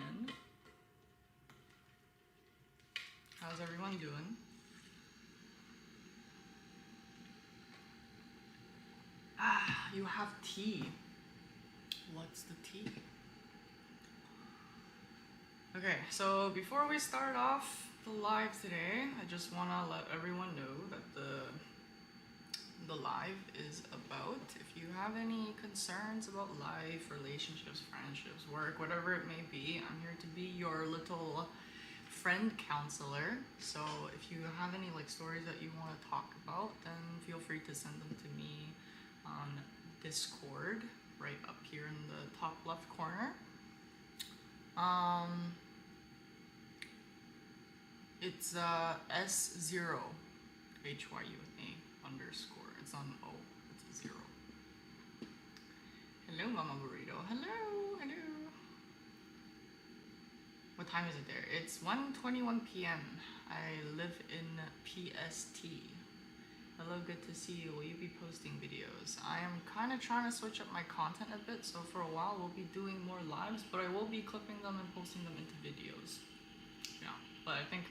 again. How's everyone doing? Ah, you have tea. What's the tea? Okay, so before we start off the live today, I just want to let everyone know that the live is about. If you have any concerns about life, relationships, friendships, work, whatever it may be, I'm here to be your little friend counselor. So if you have any stories that you want to talk about, then feel free to send them to me on Discord, right up here in the top left corner. It's S0 HYUA underscore. It's on O. It's a 0. Hello, Mama Burrito. Hello, hello. What time is it there? It's 1:21 p.m. I live in PST. Hello, good to see you. Will you be posting videos? I am kind of trying to switch up my content a bit, so for a while we'll be doing more lives, but I will be clipping them and posting them into videos. Yeah, but I think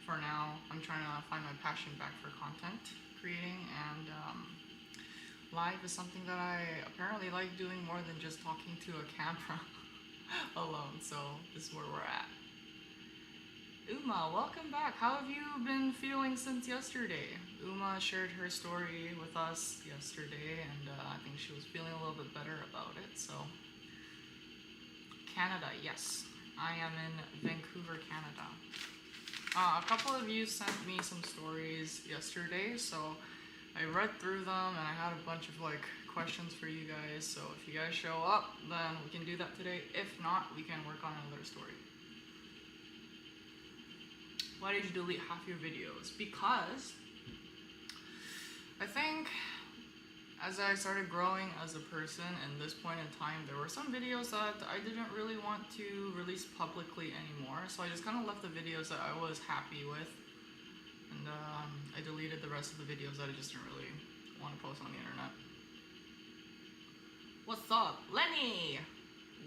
for now I'm trying to find my passion back for content creating, and live is something that I apparently like doing more than just talking to a camera alone, so this is where we're at. Uma, welcome back. How have you been feeling since yesterday? Uma shared her story with us yesterday, and I think she was feeling a little bit better about it. So, Canada, yes. I am in Vancouver, Canada. A couple of you sent me some stories yesterday, so I read through them, and I had a bunch of questions for you guys. So if you guys show up, then we can do that today. If not, we can work on another story. Why did you delete half your videos? Because I think as I started growing as a person in this point in time, there were some videos that I didn't really want to release publicly anymore. So I just kind of left the videos that I was happy with. And I deleted the rest of the videos that I just didn't really want to post on the internet. What's up? Lenny!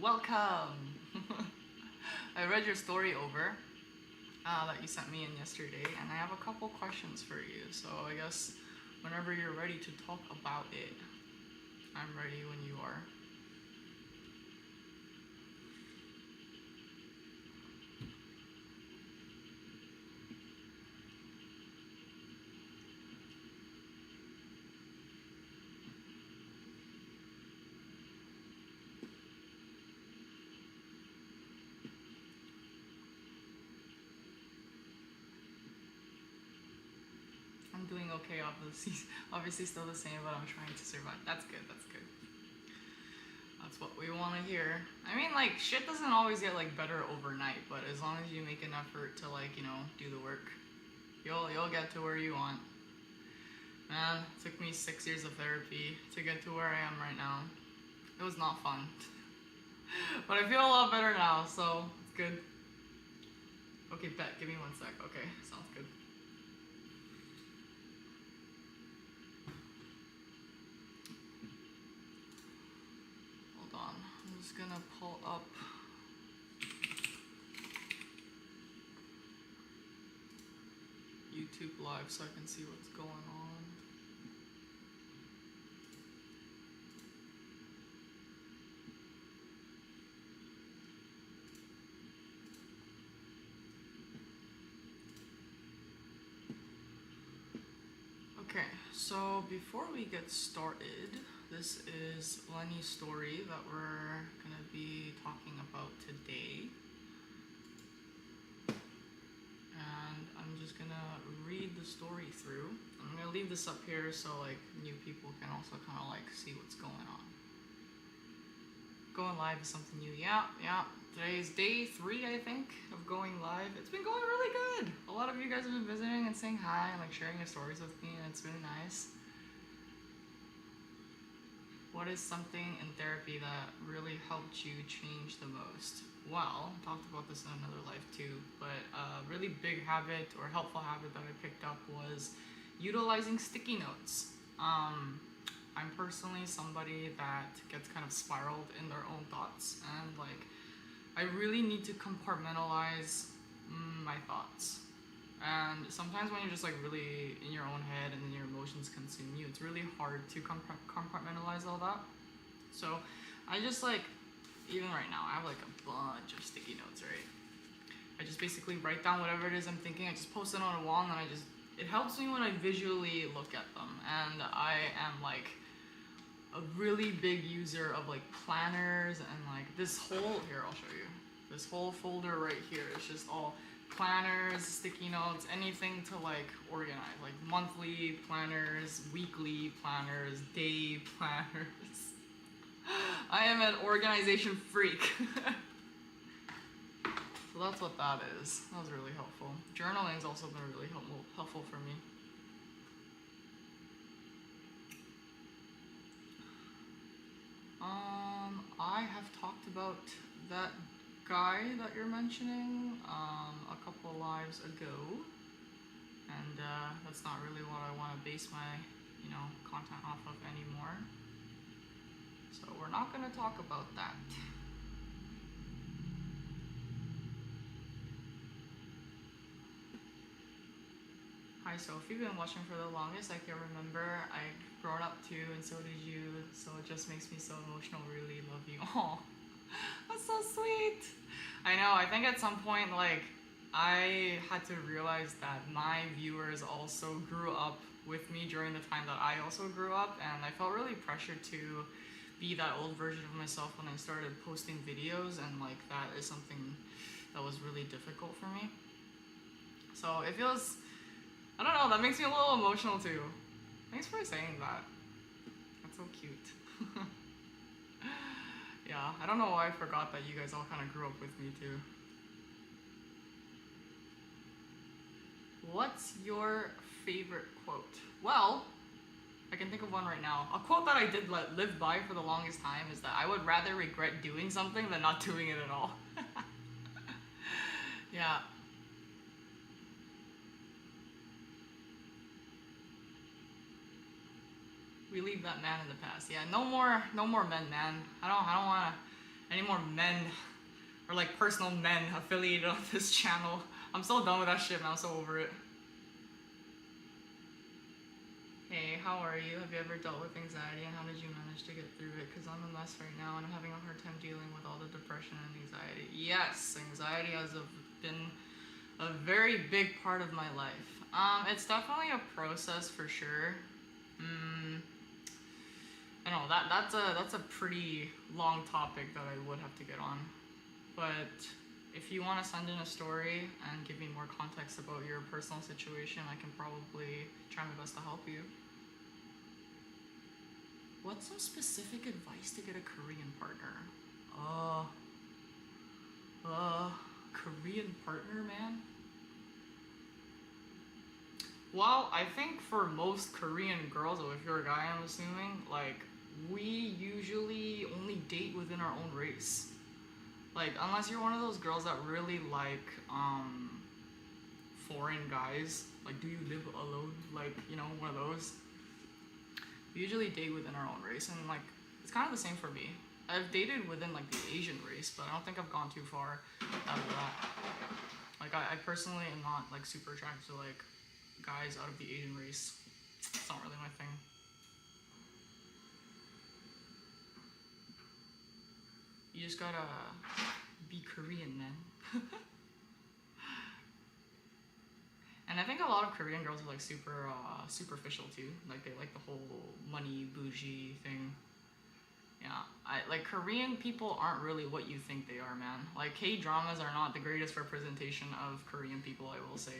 Welcome! I read your story over. That you sent me in yesterday, and I have a couple questions for you. So I guess whenever you're ready to talk about it, I'm ready when you are. I'm doing okay, obviously still the same, but I'm trying to survive. That's good, that's good. That's what we want to hear. I mean, shit doesn't always get better overnight, but as long as you make an effort to do the work, you'll get to where you want. Man, it took me 6 years of therapy to get to where I am right now. It was not fun. But I feel a lot better now, so it's good. Okay, bet, give me 1 sec. Okay, sounds good. I'm just gonna pull up YouTube Live so I can see what's going on. Okay, so before we get started, this is Lenny's story that we're going to be talking about today. And I'm just going to read the story through. I'm going to leave this up here so new people can also kind of see what's going on. Going live is something new. Yeah. Today's day 3, I think, of going live. It's been going really good. A lot of you guys have been visiting and saying hi and sharing your stories with me, and it's really nice. What is something in therapy that really helped you change the most? Well, I talked about this in another life too, but a really big habit or helpful habit that I picked up was utilizing sticky notes. I'm personally somebody that gets kind of spiraled in their own thoughts, and I really need to compartmentalize my thoughts. And sometimes when you're just like really in your own head and then your emotions consume you, it's really hard to compartmentalize all that. So I just like, even right now, I have like a bunch of sticky notes, right? I just basically write down whatever it is I'm thinking. I just post it on a wall and then it helps me when I visually look at them. And I am like a really big user of like planners and like this whole, here I'll show you. This whole folder right here is just all planners, sticky notes, anything to like organize, like monthly planners, weekly planners, day planners. I am an organization freak. So that's what that is. That was really helpful. Journaling's also been really helpful for me. I have talked about that guy that you're mentioning a couple of lives ago, and that's not really what I want to base my content off of anymore, so we're not going to talk about that. Hi, so if you've been watching for the longest, I can remember I've grown up too, and so did you, so it just makes me so emotional. Really love you. Oh, that's so sweet. I know, I think at some point, like, I had to realize that my viewers also grew up with me during the time that I also grew up, and I felt really pressured to be that old version of myself when I started posting videos, and like that is something that was really difficult for me. So it feels, I don't know, that makes me a little emotional too. Thanks for saying that. That's so cute. Yeah, I don't know why I forgot that you guys all kind of grew up with me too. What's your favorite quote? Well, I can think of one right now. A quote that I did live by for the longest time is that I would rather regret doing something than not doing it at all. Yeah. We leave that man in the past. Yeah, no more men, man. I don't want any more men or like personal men affiliated on this channel. I'm so done with that shit, man. I'm so over it. Hey, how are you? Have you ever dealt with anxiety, and how did you manage to get through it? Because I'm a mess right now and I'm having a hard time dealing with all the depression and anxiety. Yes, anxiety has been a very big part of my life. It's definitely a process for sure. I know that's a pretty long topic that I would have to get on. But if you want to send in a story and give me more context about your personal situation, I can probably try my best to help you. What's some specific advice to get a Korean partner? Korean partner, man? Well, I think for most Korean girls, or if you're a guy, I'm assuming, like, we usually only date within our own race. Like, unless you're one of those girls that really like, foreign guys, like, do you live alone? Like, one of those. We usually date within our own race, and, like, it's kind of the same for me. I've dated within, like, the Asian race, but I don't think I've gone too far out of that. Like, I personally am not, like, super attracted to, like, guys out of the Asian race. It's not really my thing. You just gotta be Korean, man. And I think a lot of Korean girls are like super superficial too. Like they like the whole money bougie thing. Yeah, like Korean people aren't really what you think they are, man. Like K-dramas are not the greatest representation of Korean people, I will say.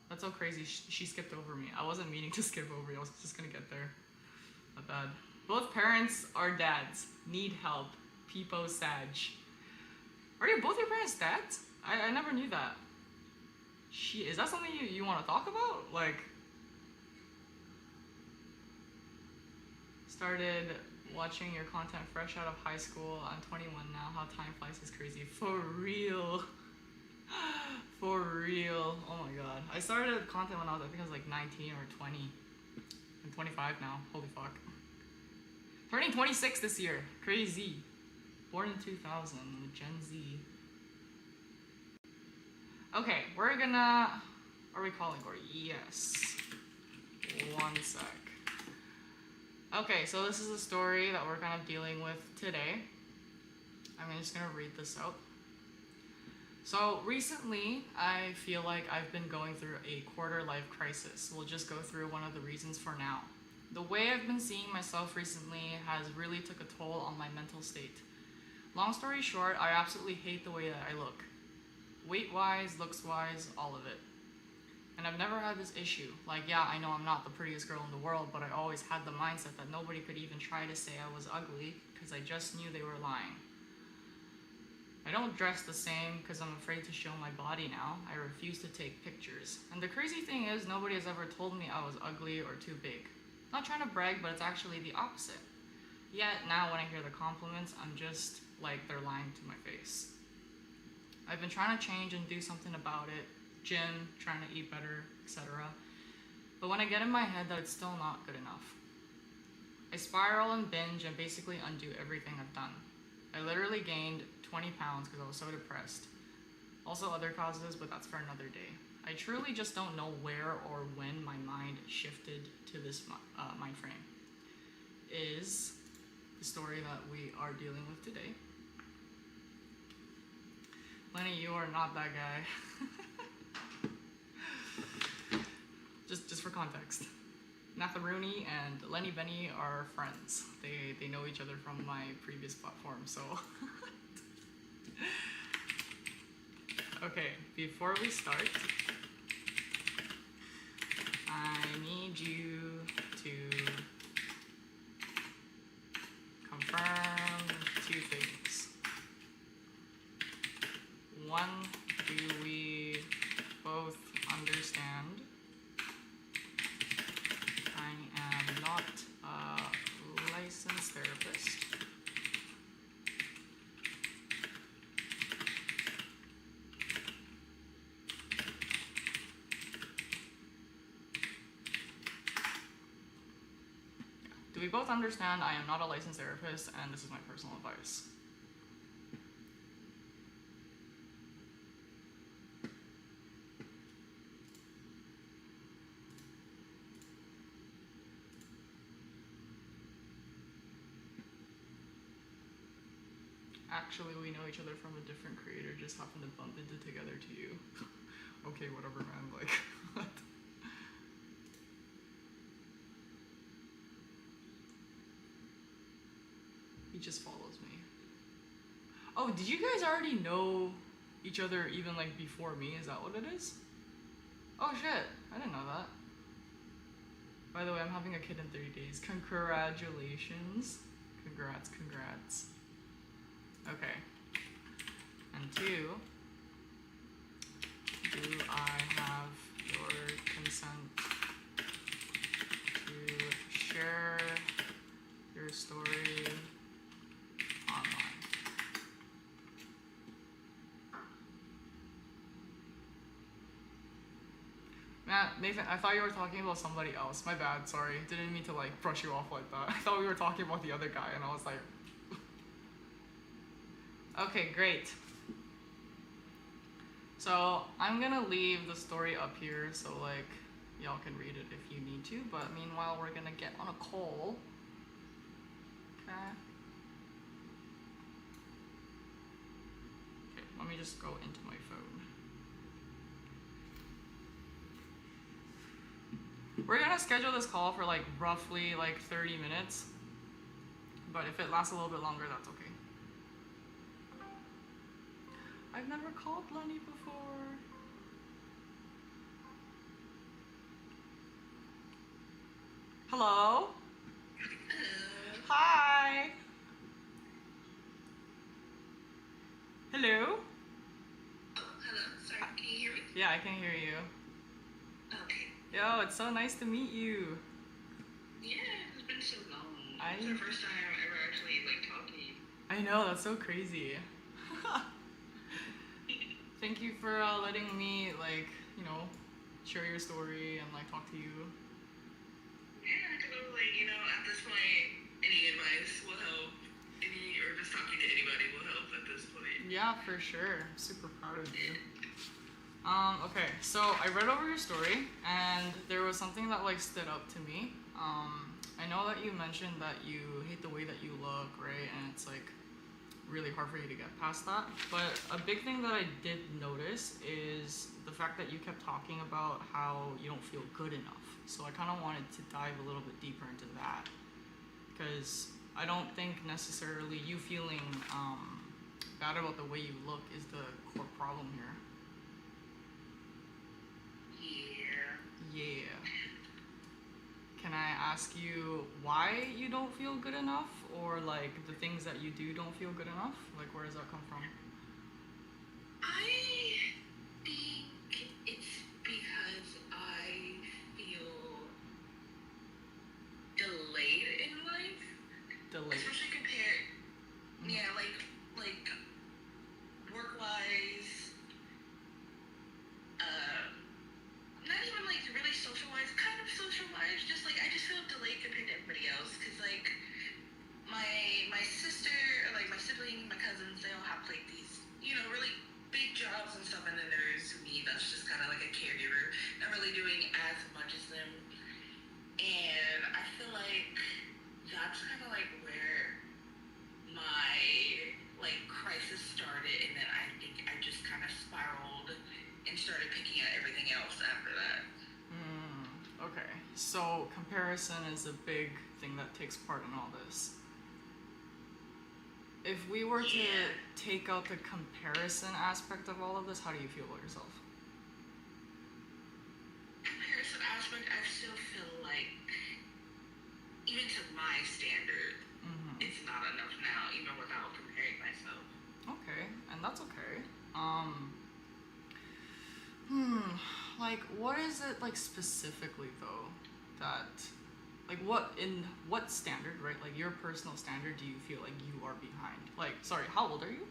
That's so crazy. She skipped over me. I wasn't meaning to skip over you. I was just gonna get there. Not bad. Both parents are dads. Need help. Peepo Sag. Are you both your parents dads? I never knew that. Is that something you want to talk about? Like, started watching your content fresh out of high school. I'm 21 now. How time flies is crazy. For real. For real. Oh my god. I started content when I think I was like 19 or 20. I'm 25 now. Holy fuck. Turning 26 this year. Crazy. Born in 2000. Gen Z. Okay, we're gonna... Are we calling or yes? One sec. Okay, so this is a story that we're kind of dealing with today. I'm just gonna read this out. So recently, I feel like I've been going through a quarter life crisis. We'll just go through one of the reasons for now. The way I've been seeing myself recently has really took a toll on my mental state. Long story short, I absolutely hate the way that I look. Weight-wise, looks-wise, all of it. And I've never had this issue. Like, yeah, I know I'm not the prettiest girl in the world, but I always had the mindset that nobody could even try to say I was ugly because I just knew they were lying. I don't dress the same because I'm afraid to show my body now. I refuse to take pictures. And the crazy thing is, nobody has ever told me I was ugly or too big. Not trying to brag, but it's actually the opposite. Yet now when I hear the compliments, I'm just like they're lying to my face. I've been trying to change and do something about it. Gym, trying to eat better, etc. But when I get in my head that it's still not good enough, I spiral and binge and basically undo everything I've done. I literally gained 20 pounds because I was so depressed. Also other causes, but that's for another day. I truly just don't know where or when my mind shifted to this mind frame. Is the story that we are dealing with today. Lenny, you are not that guy. just for context. Natharuni and Lenny Benny are friends. They know each other from my previous platform, so. Okay, before we start, I need you to confirm two things. One, do we both understand I am not a licensed therapist? Do we both understand I am not a licensed therapist and this is my personal advice? Actually, we know each other from a different creator, just happened to bump into together to you. Okay, whatever, man, like, what? He just follows me. Oh, did you guys already know each other even like before me? Is that what it is? Oh shit, I didn't know that. By the way, I'm having a kid in 30 days. Congratulations. Congrats. Okay. And two, do I have your consent to share your story online? Matt, Nathan, I thought you were talking about somebody else. My bad, sorry. Didn't mean to like brush you off like that. I thought we were talking about the other guy and I was like... Okay, great. So I'm gonna leave the story up here so like y'all can read it if you need to, but meanwhile we're gonna get on a call. Okay. Okay, let me just go into my phone. We're gonna schedule this call for like roughly like 30 minutes, but if it lasts a little bit longer, that's okay. I've never called Lenny before. Hello? Hi. Hello? Oh, hello. Sorry, can you hear me? Yeah, I can hear you. Okay. Yo, it's so nice to meet you. Yeah, it's been so long. It's the first time I ever actually like talked to you. I know, that's so crazy. Thank you for letting me like, you know, share your story and like talk to you. Yeah, because I was like, at this point, any any advice will help. Or just talking to anybody will help at this point. Yeah, for sure. Super proud of you. Okay, so I read over your story, and there was something that like stood up to me. I know that you mentioned that you hate the way that you look, right? And it's like really hard for you to get past that. But a big thing that I did notice is the fact that you kept talking about how you don't feel good enough. So I kind of wanted to dive a little bit deeper into that, because I don't think necessarily you feeling bad about the way you look is the core problem here. Yeah. Can I ask you why you don't feel good enough, or like the things that you do don't feel good enough? Like, where does that come from? I think it's because I feel delayed in life. Delayed. Especially compared, yeah, like work-wise, not even like really social-wise, kind of social-wise, just like I just feel delayed compared to everybody else, because like my sister, or like my sibling, my cousins, they all have like these, really big jobs and stuff, and then there's me that's just kind of like a caregiver, not really doing as much as them, and I feel like that's kind of like where my like crisis started, and then I think I just kind of spiraled and started picking at everything else after that. Okay, so comparison is a big thing that takes part in all this. If we were to take out the comparison aspect of all of this, how do you feel about yourself? Comparison aspect, I still feel like, even to my standard, it's not enough now, even without comparing myself. Okay, and that's okay. Like, what is it, like, specifically, though, that, like, what standard, right, like, your personal standard, do you feel like you are behind? Like, sorry, how old are you?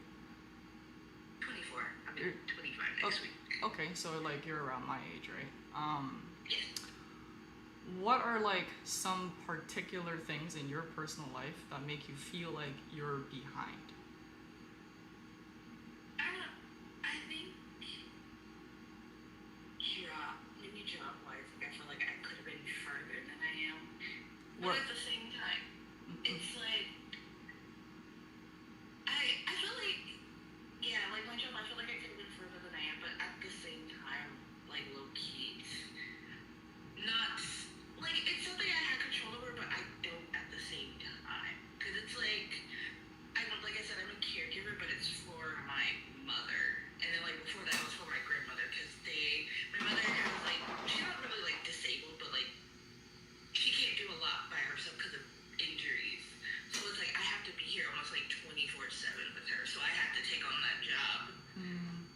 24. I'll be 25 next week. Okay, so, like, you're around my age, right? Yes. What are, like, some particular things in your personal life that make you feel like you're behind? I think maybe job-wise, like I feel like I could have been further than I am. But at the same time, it's like, I feel like, yeah, like my job, I feel like I could have been further than I am, but at the same time, like low-key, not, like, it's something I had control over, but I don't at the same time. Because it's like, like I said, I'm a caregiver, but it's for my mother. And then like before that, it was for my grandmother, because my mother has like, she's not really like disabled, but like, she can't do a lot by herself because of injuries. So it's like, I have to be here almost like 24/7 with her. So I have to take on that job. And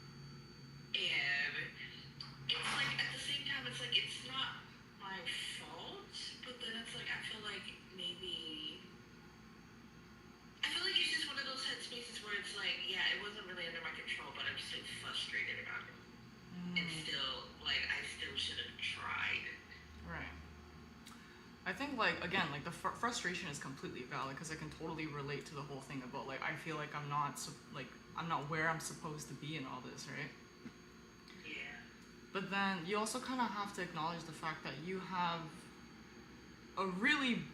it's like, at the same time, it's like, it's not my fault, but then it's like, I feel like maybe, it's just one of those headspaces where it's like, yeah, it wasn't really under my control, but I'm still frustrated about it. And still, like, I still should have tried. Right. I think, like, again, like, the frustration is completely valid, because I can totally relate to the whole thing about, like, I feel like I'm not where I'm supposed to be in all this, right? Yeah. But then you also kind of have to acknowledge the fact that you have a really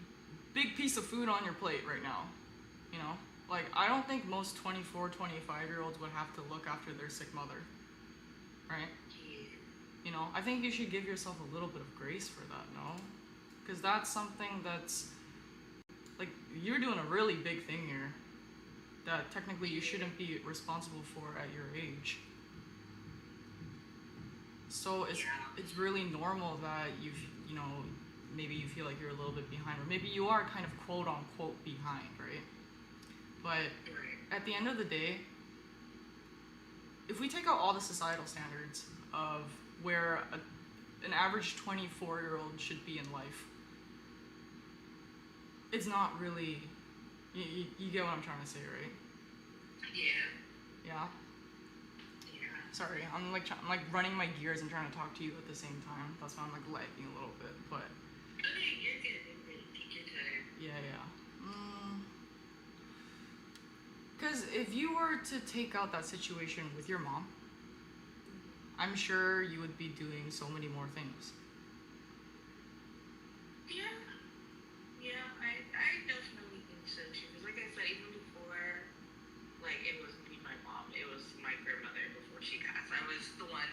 big piece of food on your plate right now, you know? Like, I don't think most 24, 25-year-olds would have to look after their sick mother, right? You know, I think you should give yourself a little bit of grace for that, no? Because that's something that's, like, you're doing a really big thing here that technically you shouldn't be responsible for at your age. So it's really normal that maybe you feel like you're a little bit behind, or maybe you are kind of quote unquote behind, right? But at the end of the day, if we take out all the societal standards of where an average 24-year-old should be in life, it's not really, you get what I'm trying to say, right? Yeah? Sorry, I'm like running my gears and trying to talk to you at the same time. That's why I'm like lagging a little bit, but. Okay, you're good. Take your time. Yeah. Because if you were to take out that situation with your mom, I'm sure you would be doing so many more things. Yeah, yeah, I definitely think so too. Because like I said, even before, like it wasn't me, my mom, it was my grandmother before she passed. I was the one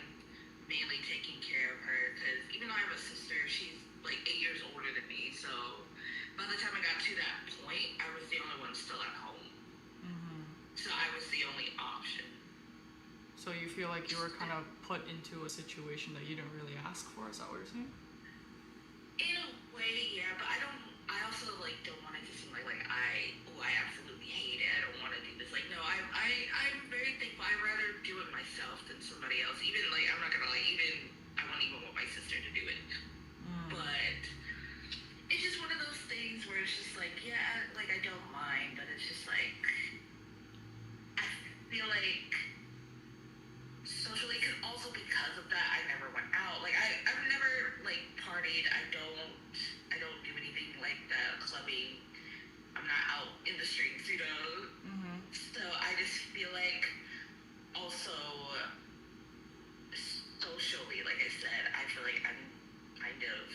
mainly taking care of her. Because even though I have a sister, she's like 8 years older than me. So by the time I got to that point, I was the only one still at home. So I was the only option. So you feel like you were kind of put into a situation that you didn't really ask for? Is that what you're saying? In a way, yeah, but I also like don't want it to seem like I absolutely hate it. I don't want to do this. Like no, I'm very thankful. I'd rather do it myself than somebody else. Even like I'm not gonna lie, even I won't even want my sister to do it. But it's just one of those things where it's just like yeah, like I don't mind, but it's just like I feel like socially, cause also because of that, I never went out. Like I've never like partied. I don't do anything like that. Clubbing. I'm not out in the streets, you know. So I just feel like also socially, like I said, I feel like I'm kind of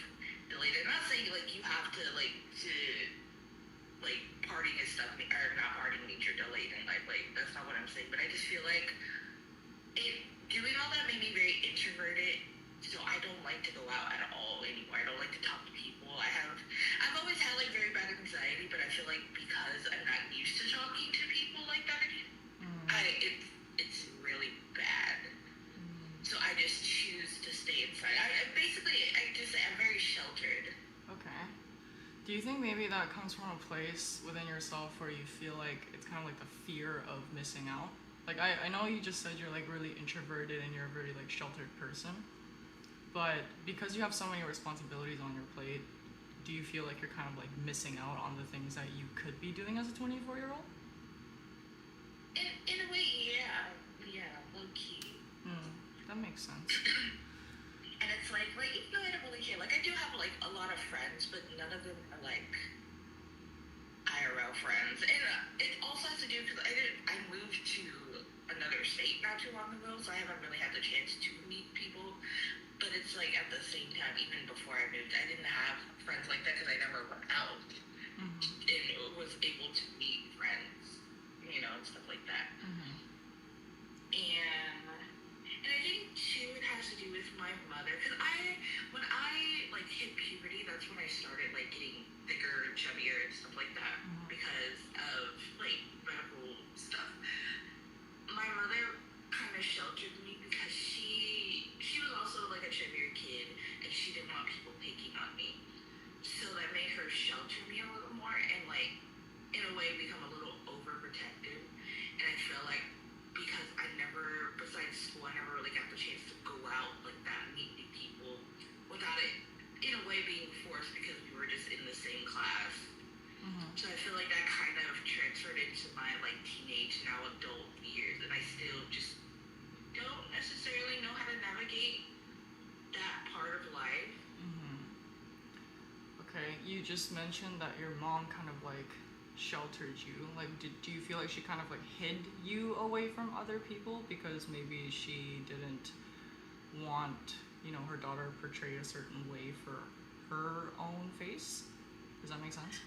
delayed. I'm not saying like you have to like partying and stuff or not partying means you're delayed in life. Like that's not what I'm saying. But I just feel like doing all that made me very introverted, so I don't like to go out at all anymore. I don't like to talk to people. I've always had like very bad anxiety, but I feel like because I'm not used to talking to people like that again, it's really bad. So I just choose to stay inside. I just say I'm very sheltered. Okay. Do you think maybe that comes from a place within yourself where you feel like it's kind of like the fear of missing out? Like, I know you just said you're, like, really introverted and you're a very, like, sheltered person. But because you have so many responsibilities on your plate, do you feel like you're kind of, like, missing out on the things that you could be doing as a 24-year-old? In a way, yeah. Yeah, low key. That makes sense. And it's like, even though I don't really care, like, I do have, like, a lot of friends, but none of them are, like, IRL friends. And it also has to do because I moved to another state not too long ago, so I haven't really had the chance to meet people. But it's like at the same time, even before I moved, I didn't have friends like that because I never went out and was able to meet friends, you know, and stuff like that. And I think too it has to do with my mother because when I like hit puberty, that's when I started like getting thicker and chubbier and stuff like that because of like medical stuff. My mother kind of sheltered me because she was also like a chubbier kid and she didn't want people picking on me. So that made her shelter me a little more and like in a way become a little overprotective. And I feel like because besides school, I never really got the chance to go out like that and meet new people without it in a way being forced because we were just in the same class. So I feel like that kind of transferred into my like teenage, now adult years, and I still just don't necessarily know how to navigate that part of life. Okay, you just mentioned that your mom kind of like sheltered you. Like, do you feel like she kind of like hid you away from other people because maybe she didn't want, you know, her daughter portrayed a certain way for her own face? Does that make sense?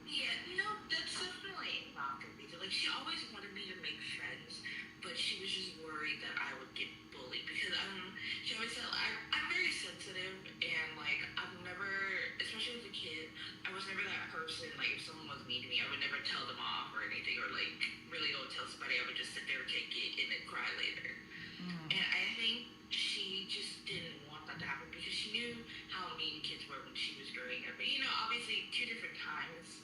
Yeah, no, that's definitely not the reason. Like, she always wanted me to make friends, but she was just worried that I would get bullied because she always said I'm very sensitive and like I've never, especially as a kid, I was never that person. Like, if someone was mean to me, I would never tell them off or anything or like really go tell somebody. I would just sit there and take it and then cry later. And I think she just didn't want that to happen because she knew how mean kids were when she was growing up. But you know, obviously two different times.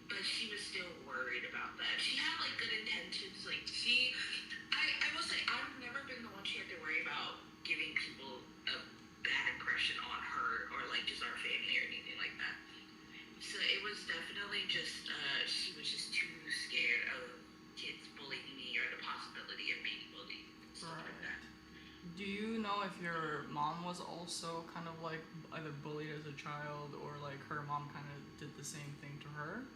But she was still worried about that. She had like good intentions. Like I will say I've never been the one she had to worry about giving people a bad impression on her or like just our family or anything like that. So it was definitely just she was just too scared of kids bullying me or the possibility of being bullied and stuff like that. Do you know if your mom was also kind of like either bullied as a child or like her mom kind of did the same thing to her?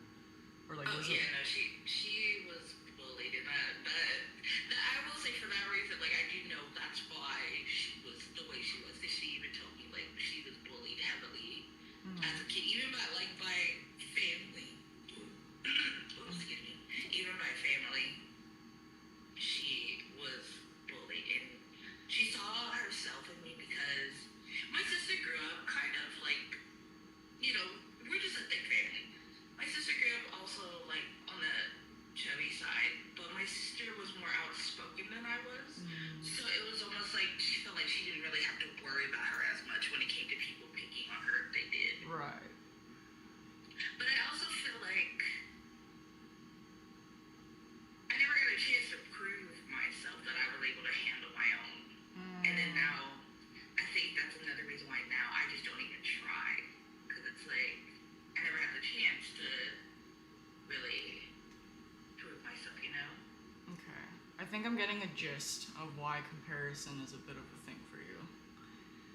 Or like Oh was it? yeah, no, she was bullied, and I will say for that reason, like I do know that's why she was the way she was. That she even told me like she was bullied heavily as a kid, even by family. Oh, excuse me, even by family, she was bullied, and she saw herself in me because my sister grew up kind of like, we're just a thick family. My sister grew up also like on the chubby side, but my sister was more outspoken than I was. So it was almost like she felt like she didn't really have to worry about her as much when it came to people picking on her if they did. Right. But I also feel like I never got a chance to prove myself that I was able to handle my own. And then now, I think that's another reason why now I just don't even try. Because it's like, I never had the chance to really prove myself, Okay. I think I'm getting a gist of why comparison is a bit of a thing for you.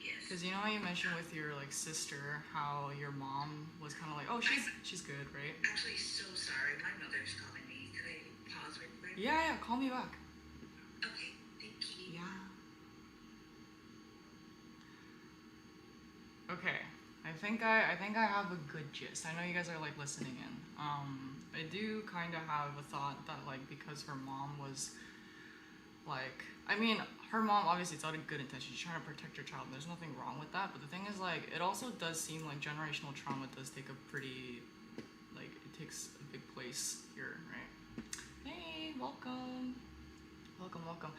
Yes. Because you know how you mentioned with your like sister how your mom was kind of like, oh, she's good, right? Actually, so sorry. My mother's calling me. Could I pause real quick? Yeah, call me back. Okay, thank you. Yeah. Okay. I think I have a good gist. I know you guys are like listening in. I do kind of have a thought that like because her mom was like, I mean, her mom obviously it's out of good intention. She's trying to protect her child. And there's nothing wrong with that. But the thing is like, it also does seem like generational trauma does take a pretty, like, it takes a big place here, right? Hey, welcome. Welcome.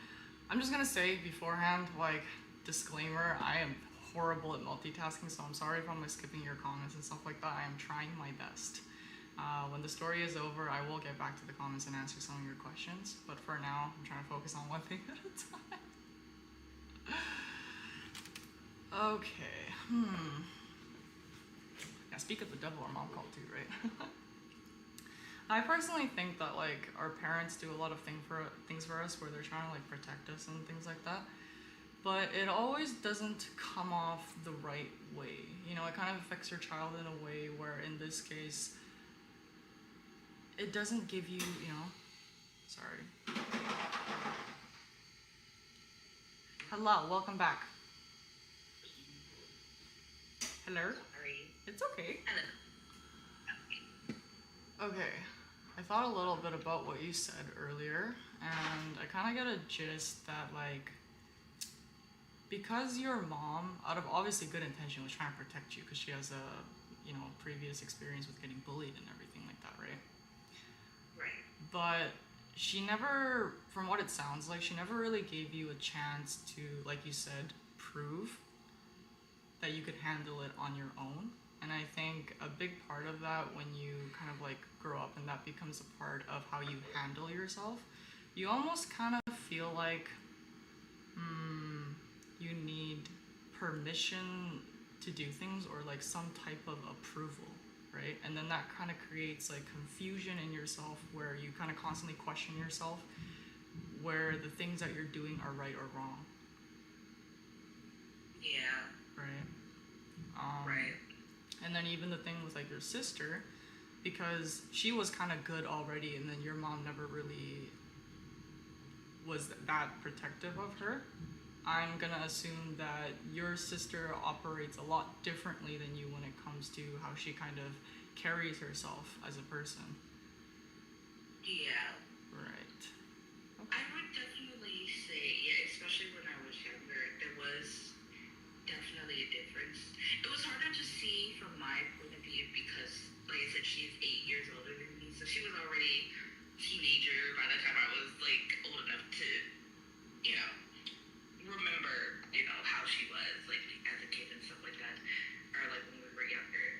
I'm just gonna say beforehand, like, disclaimer, I am horrible at multitasking, so I'm sorry if I'm like skipping your comments and stuff like that. I am trying my best. When the story is over, I will get back to the comments and answer some of your questions. But for now, I'm trying to focus on one thing at a time. Okay. Yeah, speak of the devil, our mom called too, right? I personally think that like our parents do a lot of things for us where they're trying to like protect us and things like that. But it always doesn't come off the right way. You know, it kind of affects your child in a way where in this case it doesn't give you, sorry. Hello, welcome back. Hello? Sorry. It's okay. Hello. Okay. I thought a little bit about what you said earlier, and I kind of get a gist that, like, because your mom, out of obviously good intention, was trying to protect you because she has a, previous experience with getting bullied and everything like that, right? Right. But she never, from what it sounds like, she never really gave you a chance to, like you said, prove that you could handle it on your own. And I think a big part of that when you kind of like grow up and that becomes a part of how you handle yourself, you almost kind of feel like you need permission to do things or like some type of approval, right? And then that kind of creates like confusion in yourself where you kind of constantly question yourself where the things that you're doing are right or wrong. Yeah. Right. Right. And then even the thing with like your sister, because she was kind of good already, and then your mom never really was that protective of her. I'm gonna assume that your sister operates a lot differently than you when it comes to how she kind of carries herself as a person. Yeah. Right. Okay. I would definitely say, yeah, especially when I was younger, there was definitely a difference. It was harder to see from my point of view because, like I said, she's 8 years older than me, so she was already a teenager by the time I was like old enough to, remember, how she was like as a kid and stuff like that, or like when we were younger.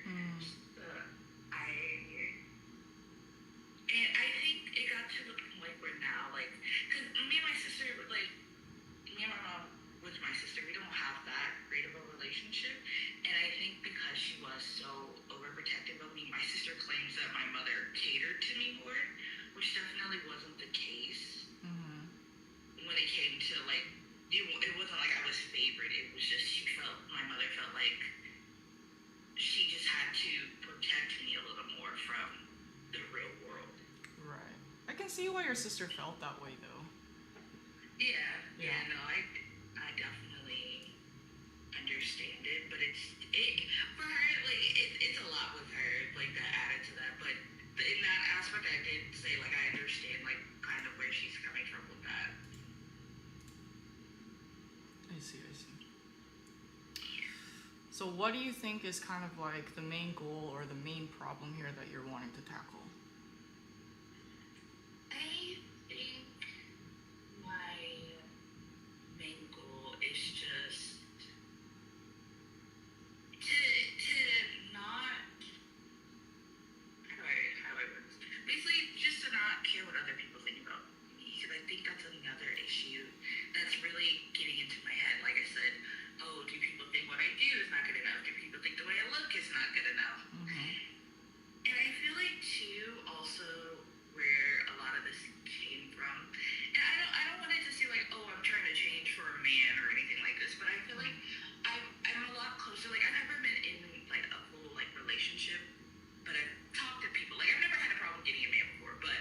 I think it got to the point where now, like, because me and my sister, like, me and my mom with my sister, we don't have that great of a relationship. And I think because she was so overprotective of me, my sister claims that my mother catered to me more, which definitely wasn't the case when it came to, like, it wasn't like I was favored. It was just my mother felt like she just had to protect me a little more from the real world. see why your sister felt that way, though. Yeah, no, I definitely understand it, but for her, like, it's a lot with her, like, that added to that, but in that aspect, I did say, like, I understand, like, kind of where she's coming from with that. I see. So what do you think is kind of like the main goal or the main problem here that you're wanting to tackle? I think my main goal is just to not, how do I word this? Basically, just to not care what other people think about me, because I think that's another issue that's really getting into my head. Like I said, oh, do people think what I do is not good enough? Do people think the way I look is not good enough? And I feel like too, also where a lot of this came from, and I don't want it to seem like, oh, I'm trying to change for a man or anything like this, but I feel like I'm a lot closer. Like, I've never been in like a full like relationship, but I've talked to people. Like, I've never had a problem getting a man before, but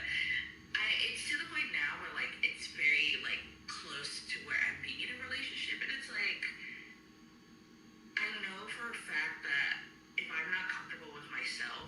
it's to the point now where like it's very like close to where I'm being in a relationship, and it's like, I know for a fact that if I'm not comfortable with myself,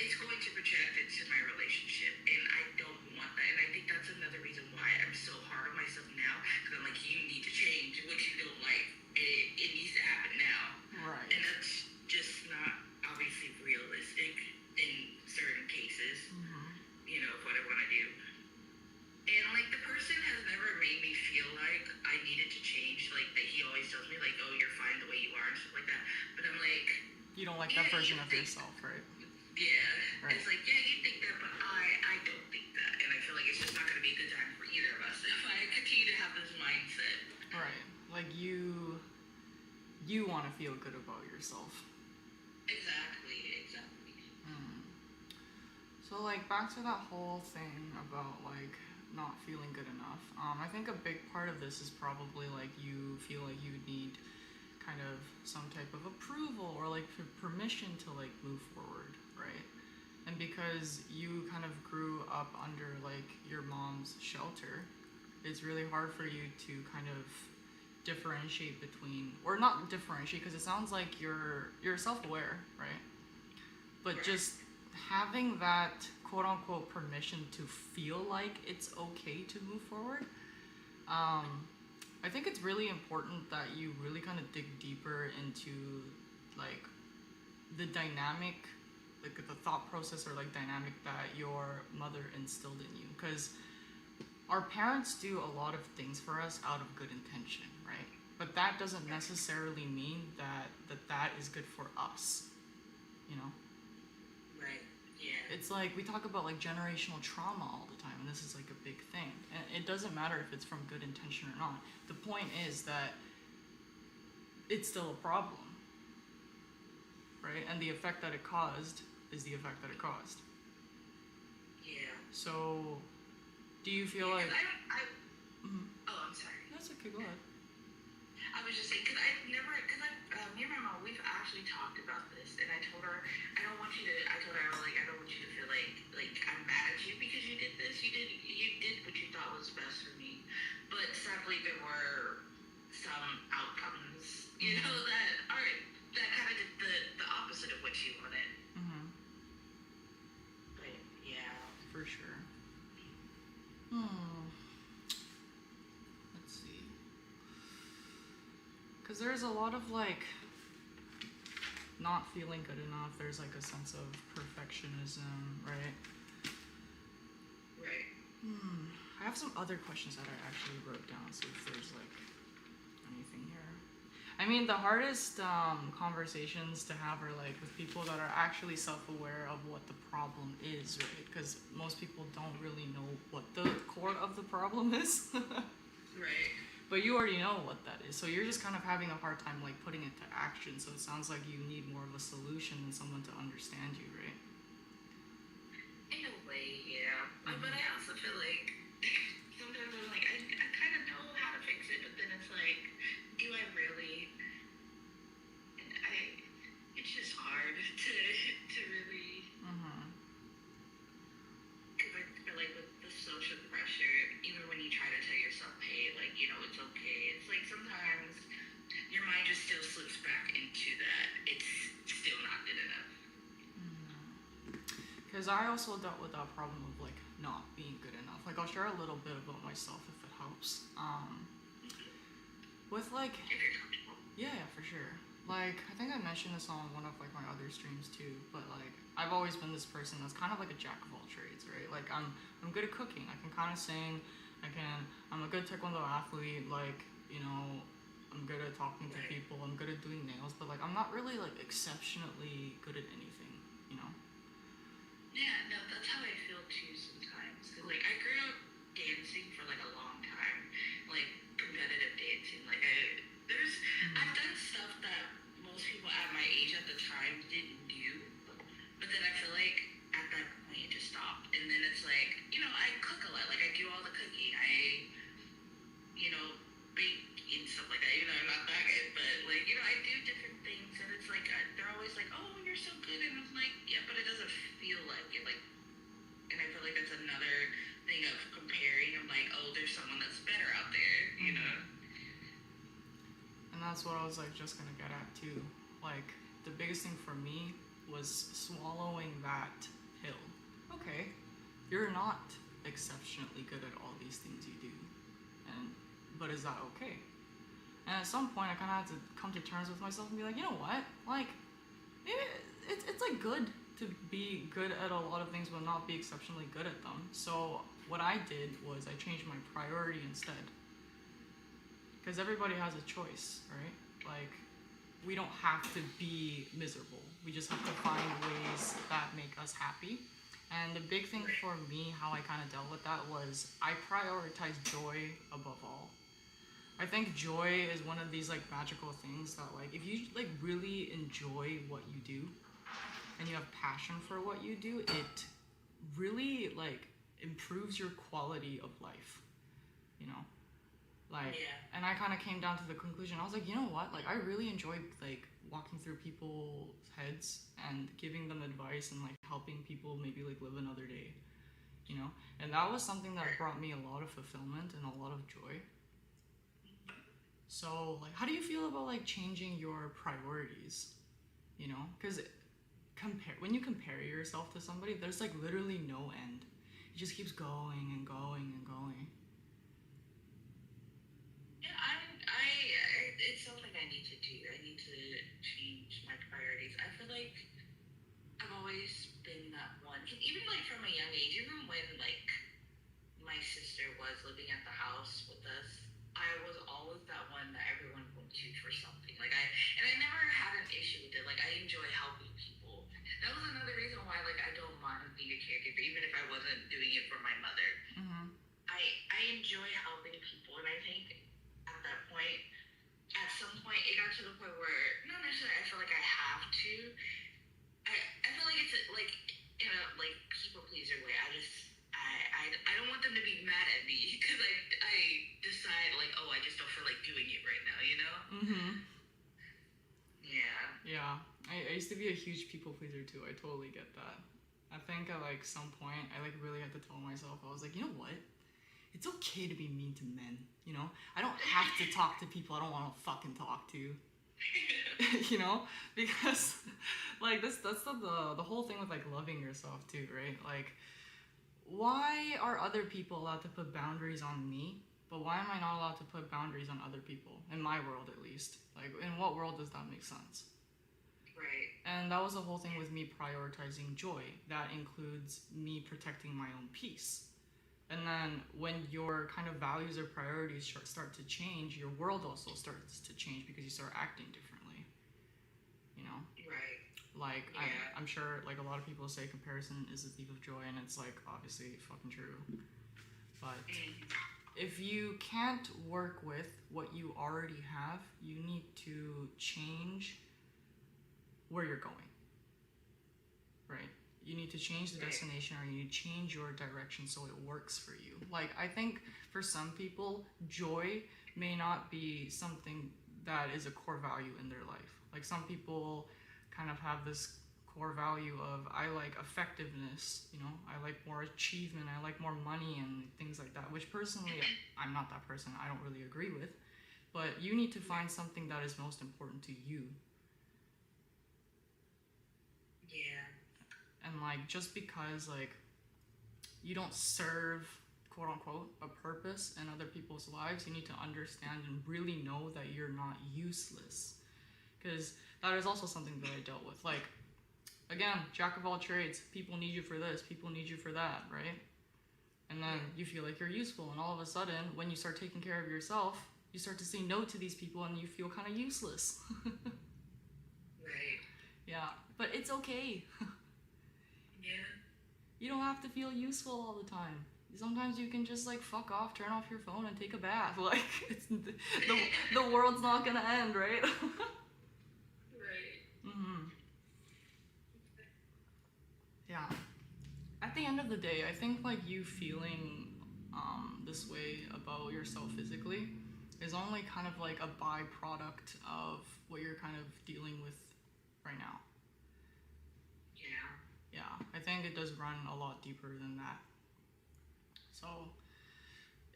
it's going to project into my relationship, and I don't want that. And I think that's another reason why I'm so hard on myself now, because I'm like, you need to change what you don't like. It needs to happen now. Right. And that's just not obviously realistic in certain cases, you know, of what I want to do. And like, the person has never made me feel like I needed to change. Like, that he always tells me like, oh, you're fine the way you are and stuff like that. But I'm like, you don't like that version of yourself, right? Yeah. Right. It's like, yeah, you think that, but I don't think that. And I feel like it's just not going to be a good time for either of us if I continue to have this mindset. Right. Like, you want to feel good about yourself. Exactly. So, like, back to that whole thing about, like, not feeling good enough. I think a big part of this is probably, like, you feel like you need kind of some type of approval or, like, permission to, like, move forward, right? And because you kind of grew up under, like, your mom's shelter, it's really hard for you to kind of differentiate between, or not differentiate, because it sounds like you're self-aware, right? But just having that quote-unquote permission to feel like it's okay to move forward, I think it's really important that you really kind of dig deeper into like the dynamic, like the thought process or like dynamic that your mother instilled in you, because our parents do a lot of things for us out of good intention, right? But that doesn't necessarily mean that is good for us, you know? Right. Yeah. It's like we talk about like generational trauma all the time, and this is like a big thing. And it doesn't matter if it's from good intention or not. The point is that it's still a problem, right? And the effect that it caused is the effect that it caused. Yeah. So, do you feel like? Oh, I'm sorry. That's okay. Go ahead. I was just saying, because me and my mom, we've actually talked about this, and I told her, I don't want you to feel like I'm mad at you because you did this. You did what you thought was best for me. But sadly, there were some outcomes, you know, that kind of did the opposite of what you wanted. But yeah. For sure. Let's see. Because there's a lot of like not feeling good enough. There's like a sense of perfectionism, right? Right. I have some other questions that I actually wrote down, so if there's like anything here. I mean, the hardest conversations to have are like with people that are actually self-aware of what the problem is, right? Because most people don't really know what the core of the problem is. Right. But you already know what that is, so you're just kind of having a hard time like putting it to action. So it sounds like you need more of a solution than someone to understand you, right? In a way, yeah. But I also feel like sometimes I'm like, I kind of know how to fix it, but then it's like, do I really? And it's just hard to really I also dealt with that problem of like not being good enough. Like I'll share a little bit about myself if it helps. With like, If you're comfortable. yeah, for sure. Like I think I mentioned this on one of like my other streams too. But like I've always been this person that's kind of like a jack of all trades, right? Like I'm good at cooking. I can kind of sing. I'm a good taekwondo athlete. Like you know, I'm good at talking to Right. people. I'm good at doing nails. But like I'm not really like exceptionally good at anything. You know. Yeah, no, that's how I feel too sometimes. Cause like I grew up dancing for like a long time, like competitive dancing. Like I've done stuff that most people at my age at the time didn't do, but then I feel like at that point it just stopped. And then it's like, I cook a lot. Like I do all the cooking. I, bake and stuff like that. I'm not that good, but like, I do different things, and it's like they're always like, "Oh, you're so good," and I'm like, "Yeah, but it doesn't feel like it." Like, and I feel like that's another thing of comparing. I'm like, "Oh, there's someone that's better out there." And that's what I was like just gonna get at too. Like the biggest thing for me was swallowing that pill. Okay, you're not exceptionally good at all these things you do, but is that okay? And at some point, I kind of had to come to terms with myself and be like, you know what? Like, it's like good to be good at a lot of things, but not be exceptionally good at them. So what I did was I changed my priority instead. Because everybody has a choice, right? Like, we don't have to be miserable. We just have to find ways that make us happy. And the big thing for me, how I kind of dealt with that was I prioritize joy above all. I think joy is one of these like magical things that like if you like really enjoy what you do and you have passion for what you do, it really like improves your quality of life. You know? Like Yeah. and I kind of came down to the conclusion. I was like, you know what? Like I really enjoy like walking through people's heads and giving them advice and like helping people maybe like live another day. You know? And that was something that brought me a lot of fulfillment and a lot of joy. So, like, how do you feel about like changing your priorities? You know, because when you compare yourself to somebody, there's like literally no end. It just keeps going and going and going. Yeah, it's something I need to do. I need to change my priorities. I feel like I've always been that one. Even like from a young age, even when like my sister was living at the house with us, I was always that one that everyone went to for something. I never had an issue with it. Like I enjoy helping people. That was another reason why like I don't mind being a caregiver, even if I wasn't doing it for my mother. Mm-hmm. I enjoy helping people, and I think at some point, it got to the point where not necessarily I feel like I have to. I feel like it's like in a like people pleaser way. I don't want them to be mad at me because I decide like, oh, I just don't feel like doing it right now. Mm-hmm. Yeah. Yeah. I used to be a huge people pleaser too. I totally get that. I think at like some point I like really had to tell myself, I was like, you know what? It's okay to be mean to men, you know? I don't have to talk to people I don't want to fucking talk to. You know? Because like that's the whole thing with like loving yourself too, right? Like why are other people allowed to put boundaries on me, but why am I not allowed to put boundaries on other people? In my world at least. Like in what world does that make sense? Right. And that was the whole thing with me prioritizing joy. That includes me protecting my own peace. And then when your kind of values or priorities start to change, your world also starts to change because you start acting differently. You know? Right. Like, Yeah. I'm sure, like, a lot of people say comparison is the thief of joy, and it's, like, obviously fucking true. But if you can't work with what you already have, you need to change where you're going. Right? You need to change the destination, or you need to change your direction so it works for you. Like, I think for some people, joy may not be something that is a core value in their life. Like, some people kind of have this core value of, I like effectiveness, you know, I like more achievement, I like more money and things like that, which personally, I'm not that person, I don't really agree with. But you need to find something that is most important to you. Yeah. And And like, just because like you don't serve, quote unquote, a purpose in other people's lives, you need to understand and really know that you're not useless. Because that is also something that I dealt with. Like, again, jack of all trades, people need you for this, people need you for that, right? And then you feel like you're useful, and all of a sudden, when you start taking care of yourself, you start to say no to these people and you feel kind of useless. Right. Yeah, but it's okay. Yeah. You don't have to feel useful all the time. Sometimes you can just like fuck off, turn off your phone, and take a bath. Like, the world's not gonna end, right? Right. Mm-hmm. Yeah. At the end of the day, I think like you feeling this way about yourself physically is only kind of like a byproduct of what you're kind of dealing with right now. Yeah. Yeah, I think it does run a lot deeper than that. So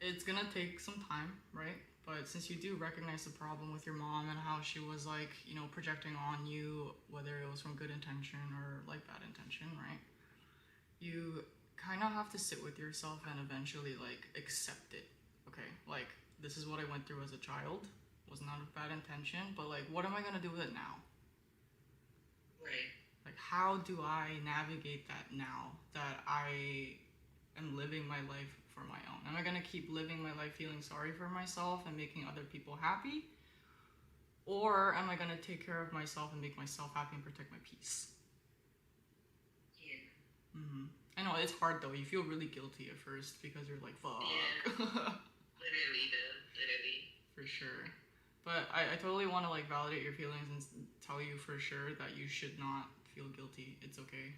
it's gonna take some time, right? But since you do recognize the problem with your mom and how she was like, you know, projecting on you, whether it was from good intention or like bad intention, right? You kind of have to sit with yourself and eventually like accept it. Okay, like this is what I went through as a child. Was not a bad intention, but like what am I gonna do with it now? Right. Like how do I navigate that now that I am living my life for my own? Am I gonna keep living my life feeling sorry for myself and making other people happy? Or am I gonna take care of myself and make myself happy and protect my peace? Yeah. Mm-hmm. I know it's hard though. You feel really guilty at first because you're like, fuck. Yeah. Literally, though. Literally. For sure. But I totally want to like validate your feelings and tell you for sure that you should not feel guilty. It's okay.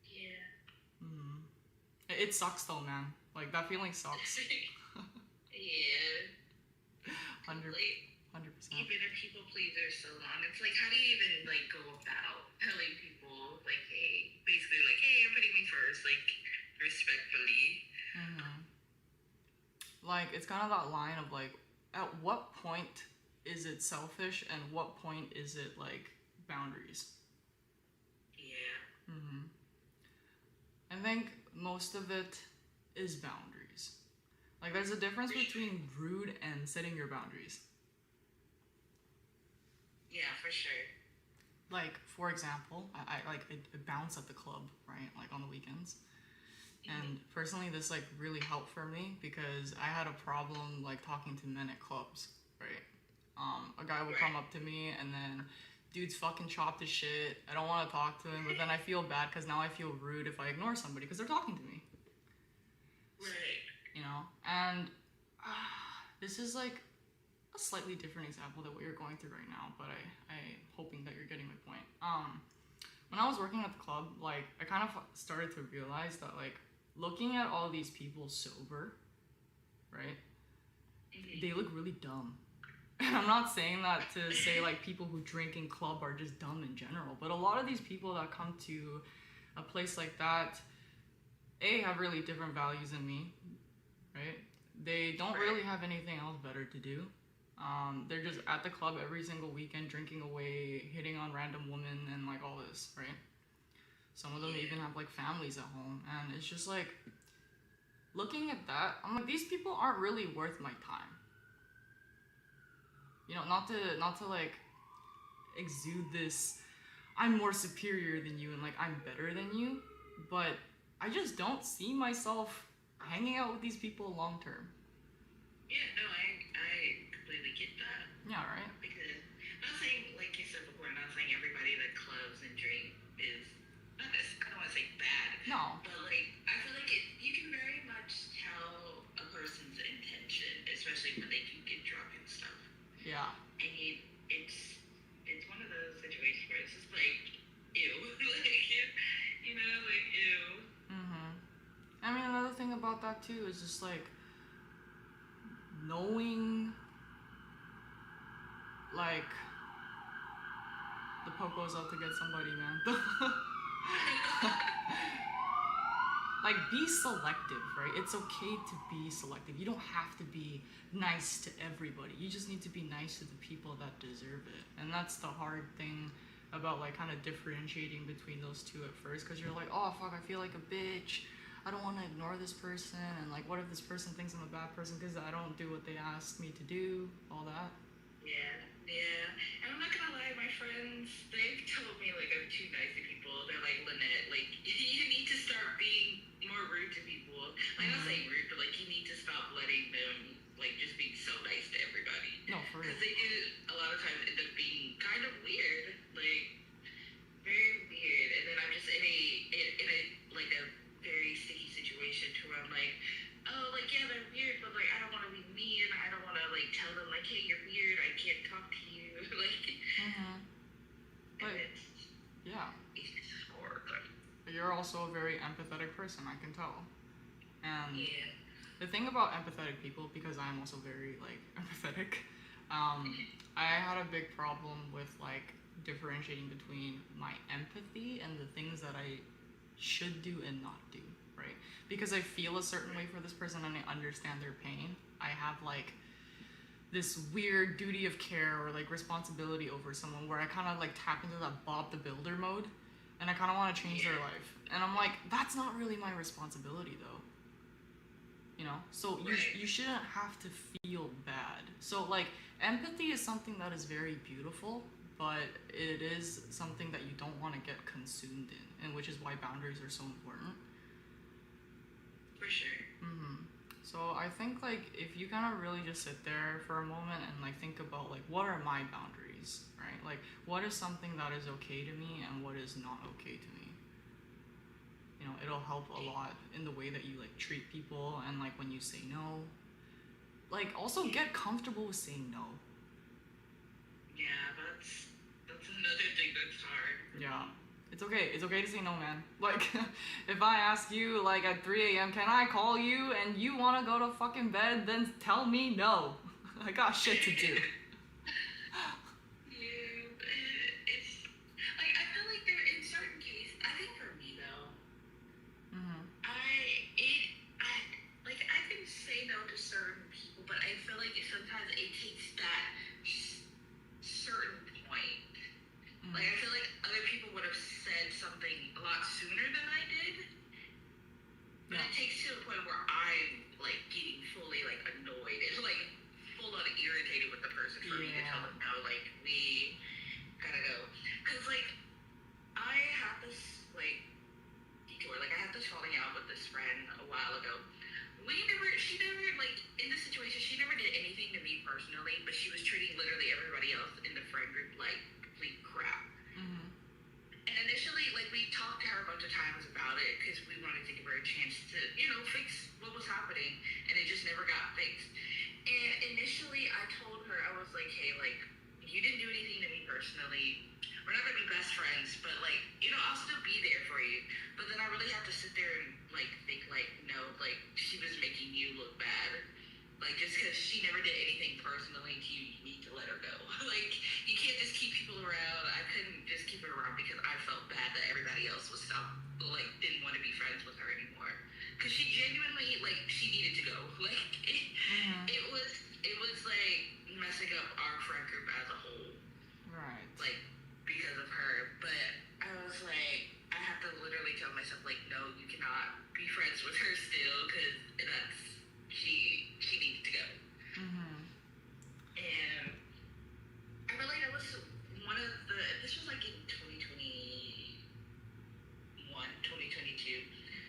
Yeah. Mm-hmm. It sucks though, man. Like that feeling sucks. Yeah. 100%. Even a people pleaser so long. It's like, how do you even like go about telling people like, hey, basically like, hey, I'm putting me first, like respectfully. Mm-hmm. Like it's kind of that line of like, at what point is it selfish and what point is it like boundaries? Yeah. Mm-hmm. I think most of it is boundaries. Like there's a difference between rude and setting your boundaries. Yeah, for sure. Like for example, I bounce at the club, right? Like on the weekends. And personally, this like really helped for me because I had a problem like talking to men at clubs, right? A guy would come up to me and then dude's fucking chopped his shit. I don't want to talk to him, but then I feel bad because now I feel rude if I ignore somebody because they're talking to me. Right. You know, and this is like a slightly different example than what you're going through right now, but I'm hoping that you're getting my point. When I was working at the club, like I kind of started to realize that like looking at all these people sober, right? They look really dumb. And I'm not saying that to say like people who drink in club are just dumb in general, but a lot of these people that come to a place like that, have really different values than me, right? They don't really have anything else better to do. They're just at the club every single weekend, drinking away, hitting on random women, and like all this, right? Some of them even have like families at home, and it's just like looking at that, I'm like, these people aren't really worth my time. You know, not to like exude this, I'm more superior than you and like I'm better than you, but I just don't see myself hanging out with these people long term. Yeah, no, I completely get that. Yeah, right? Because I'm not saying, like you said before, I'm not saying everybody that clubs and drink is, not this, I don't want to say bad. No. But like, I feel like you can very much tell a person's intention, especially when they can get drunk and stuff. Yeah. And it's one of those situations where it's just like, ew. Like, you know, like, ew. Mm-hmm. I mean, another thing about that too is just like knowing like the popo's out to get somebody, man. Like, be selective, right? It's okay to be selective. You don't have to be nice to everybody. You just need to be nice to the people that deserve it. And that's the hard thing about like kind of differentiating between those two at first, because you're like, oh fuck, I feel like a bitch. I don't want to ignore this person, and like, what if this person thinks I'm a bad person because I don't do what they asked me to do? All that. Yeah, yeah. And I'm not gonna lie, my friends, they've told me like I'm too nice to people. They're like, Lynette, like you need to start being more rude to people. Like not saying rude, but like you need to stop letting them like just being so nice to everybody. No, for real. Because they do a lot of times end up being kind of weird, like very weird. And then I'm just in a like a very sticky situation to where I'm like, oh, like yeah, they're weird, but like I don't want to be mean. I don't want to like tell them like, hey, you're weird. I can't talk to you. like, But yeah, it's just hard. you're also a very empathetic person, I can tell. And Yeah. the thing about empathetic people, because I'm also very like empathetic, I had a big problem with like differentiating between my empathy and the things that I should do and not do, right? Because I feel a certain way for this person and I understand their pain. I have like this weird duty of care or like responsibility over someone where I kind of like tap into that Bob the Builder mode, and I kind of want to change their life. And I'm like, that's not really my responsibility though. You know, so you shouldn't have to feel bad. So like empathy is something that is very beautiful, but it is something that you don't want to get consumed in, and which is why boundaries are so important. For sure. So I think like if you kind of really just sit there for a moment and like think about like what are my boundaries, right? Like what is something that is okay to me and what is not okay to me. You know, it'll help a lot in the way that you like treat people and like when you say no. Like also get comfortable with saying no. Yeah, that's another thing that's hard. Yeah. It's okay. It's okay to say no, man. Like, if I ask you, like, at 3 a.m., can I call you and you want to go to fucking bed, then tell me no. I got shit to do. It's like I feel like there in certain cases. I think for me though, I can say no to certain people, but I feel like sometimes it takes that certain point. Like I feel like other people would have said something a lot sooner than I did, but it takes to a point where I'm like getting fully like annoyed and like full on irritated with the person for me to tell them no, like we gotta go. Cause like I have this like detour, like I had this falling out with this friend a while ago. She never like in this situation, she never did anything to me personally, but she was treating literally everybody else in the friend group like complete crap. And initially, like we talked to her a bunch of times about it because we wanted to give her a chance to, you know, fix what was happening, and it just never got fixed. And initially, I told her, I was like, hey, like you didn't do anything to me personally. We're not gonna be best friends, but like, you know, I'll still be there for you. But then I really have to sit there and like think like, no, like she was making you look bad. Like just because she never did anything personally to you, you need to let her go. Like you can't just keep people around. I couldn't just keep her around because I felt bad that everybody else was didn't want to be friends with her anymore. Because she genuinely like she needed to go. Like it was like messing up our friend group as a whole. Right. Like because of her, but I was like, I have to literally tell myself like, no, you cannot be friends with her still because that's she needs to go. And I feel like that was this was like in 2022.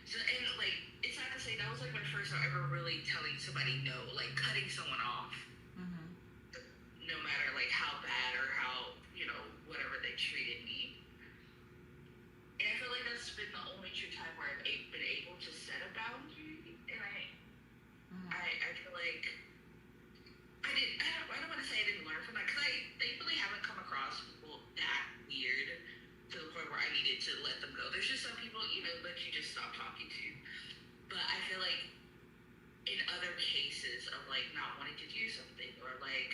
So and like it's sad to say that was like my first time ever really telling somebody no, like cutting someone off. No matter like how bad or how, you know, whatever they treated me. And I feel like that's been the only true time where I've been able to set a boundary. And I feel like I don't want to say I didn't learn from that because I thankfully haven't come across people that weird to the point where I needed to let them go. There's just some people, you know, that you just stop talking to. But I feel like in other cases of like not wanting to do something or like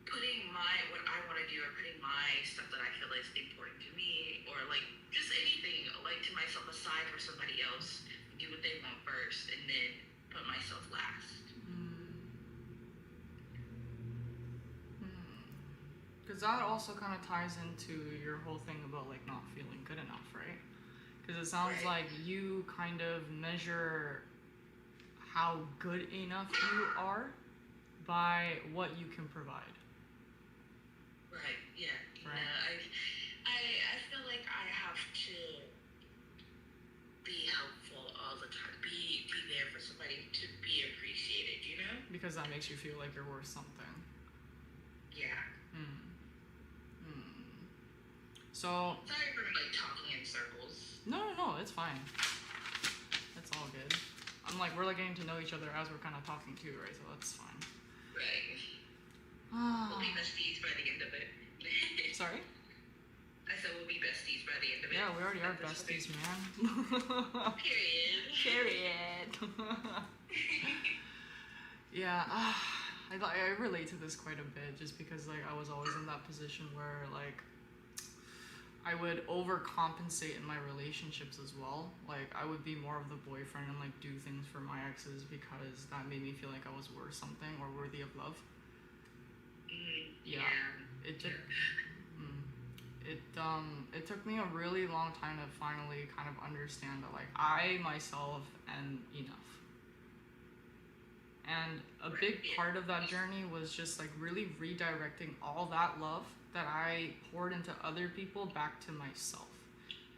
putting what I want to do or putting my stuff that I feel is important to me or like just anything like to myself aside for somebody else, do what they want first and then put myself last. Because that also kind of ties into your whole thing about like not feeling good enough, right? Because it sounds Right. like you kind of measure how good enough you are by what you can provide. Right. Yeah. Right. I feel like I have to be helpful all the time. Be there for somebody to be appreciated. You know. Because that makes you feel like you're worth something. Yeah. So. Sorry for like talking in circles. No, it's fine. It's all good. I'm like, we're like getting to know each other as we're kind of talking too, right? So that's fine. Right. We'll be besties by the end of it. Sorry? I said we'll be besties by the end of it. Yeah, we already are besties, man. Period. Yeah, I relate to this quite a bit just because like I was always in that position where like I would overcompensate in my relationships as well. Like I would be more of the boyfriend and like do things for my exes because that made me feel like I was worth something or worthy of love. Yeah. It took it took me a really long time to finally kind of understand that like I myself am enough. And a big part of that journey was just like really redirecting all that love that I poured into other people back to myself.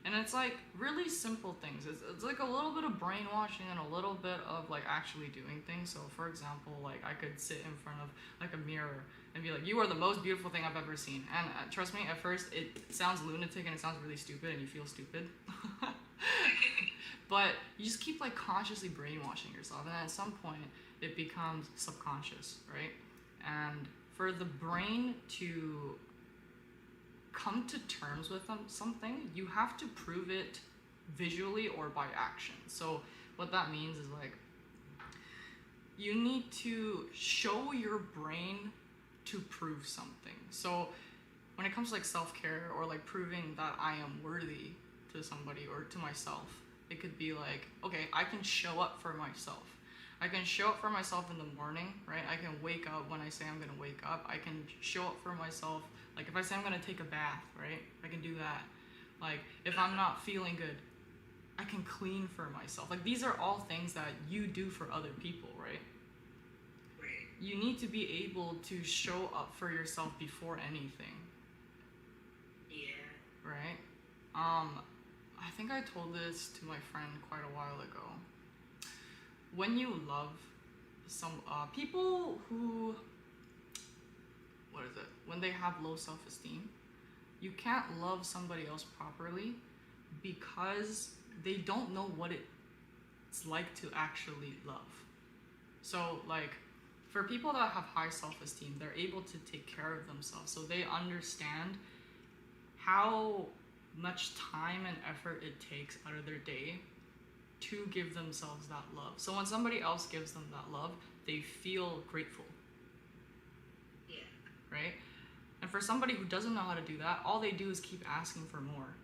And it's like really simple things. It's like a little bit of brainwashing and a little bit of like actually doing things. So for example, like I could sit in front of like a mirror and be like, you are the most beautiful thing I've ever seen. And trust me, at first it sounds lunatic and it sounds really stupid and you feel stupid. But you just keep like consciously brainwashing yourself. And then at some point it becomes subconscious, right? And for the brain to come to terms with something, you have to prove it visually or by action. So what that means is like you need to show your brain to prove something. So when it comes to like self-care or like proving that I am worthy to somebody or to myself, it could be like, okay, I can show up for myself. I can show up for myself in the morning, right? I can wake up when I say I'm gonna wake up. I can show up for myself. Like if I say I'm gonna take a bath, right? I can do that. Like if I'm not feeling good, I can clean for myself. Like these are all things that you do for other people, right? Right. You need to be able to show up for yourself before anything. Yeah. Right? I think I told this to my friend quite a while ago. When you love some people who, when they have low self-esteem, you can't love somebody else properly because they don't know what it's like to actually love. So like for people that have high self-esteem, they're able to take care of themselves, so they understand how much time and effort it takes out of their day to give themselves that love. So when somebody else gives them that love, they feel grateful. Yeah. Right? And for somebody who doesn't know how to do that, all they do is keep asking for more.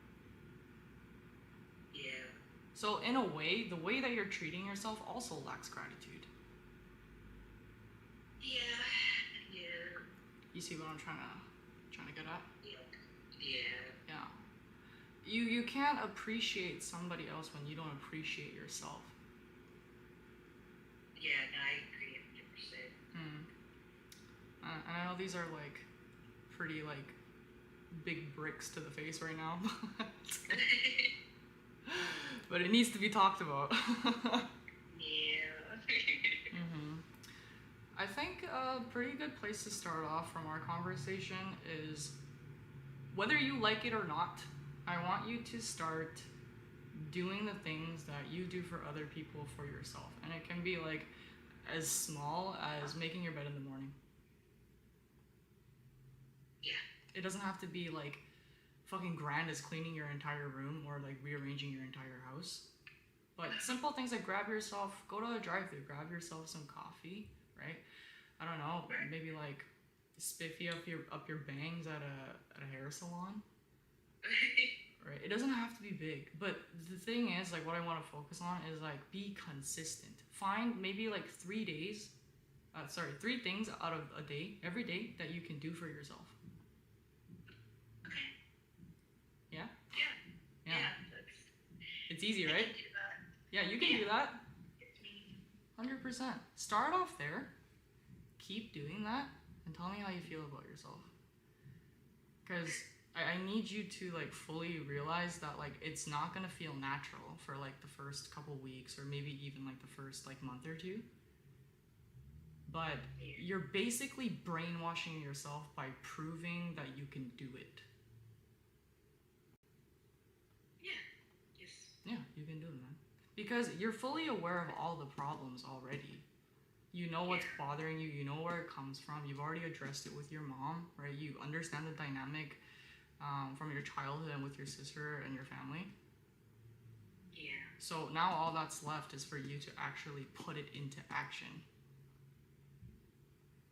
Yeah. So in a way, the way that you're treating yourself also lacks gratitude. Yeah. Yeah. You see what I'm trying to get at? Yeah. Yeah. Yeah. You can't appreciate somebody else when you don't appreciate yourself. Yeah, no, I agree 100%. And I know these are like pretty like big bricks to the face right now. But it needs to be talked about. Yeah. I think a pretty good place to start off from our conversation is, whether you like it or not, I want you to start doing the things that you do for other people for yourself. And it can be like as small as making your bed in the morning. Yeah. It doesn't have to be like fucking grand as cleaning your entire room or like rearranging your entire house. But simple things like go to a drive-thru, grab yourself some coffee, right? I don't know, maybe like spiffy up your bangs at a hair salon. Right? It doesn't have to be big, but the thing is, like, what I want to focus on is like be consistent. Find maybe like 3 things out of a day, every day, that you can do for yourself. Yeah. That's, It's easy, I right? can do that. Yeah, you can do that. It's me. 100%. Start off there. Keep doing that, and tell me how you feel about yourself. Because I need you to like fully realize that like it's not gonna feel natural for like the first couple weeks or maybe even like the first like month or two. But you're basically brainwashing yourself by proving that you can do it. Yeah. Yes. Yeah, you can do it, man. Because you're fully aware of all the problems already. You know what's bothering you, you know where it comes from, you've already addressed it with your mom, right? You understand the dynamic from your childhood and with your sister and your family. Yeah. So now all that's left is for you to actually put it into action.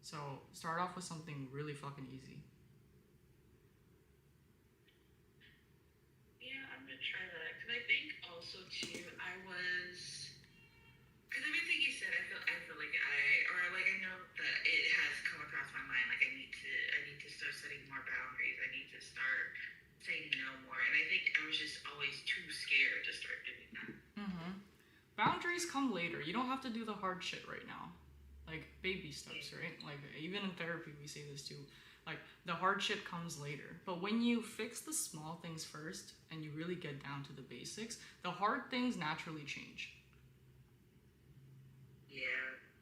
So start off with something really fucking easy. Yeah, I'm gonna try that. Because I think also too, because everything you said, I feel like I know that it has come across my mind. Like I need to start setting more boundaries. I need to start saying no more. And I think I was just always too scared to start doing that. Boundaries come later. You don't have to do the hard shit right now. Like baby steps, right? Like even in therapy we say this too. Like the hard shit comes later. But when you fix the small things first and you really get down to the basics, the hard things naturally change. Yeah.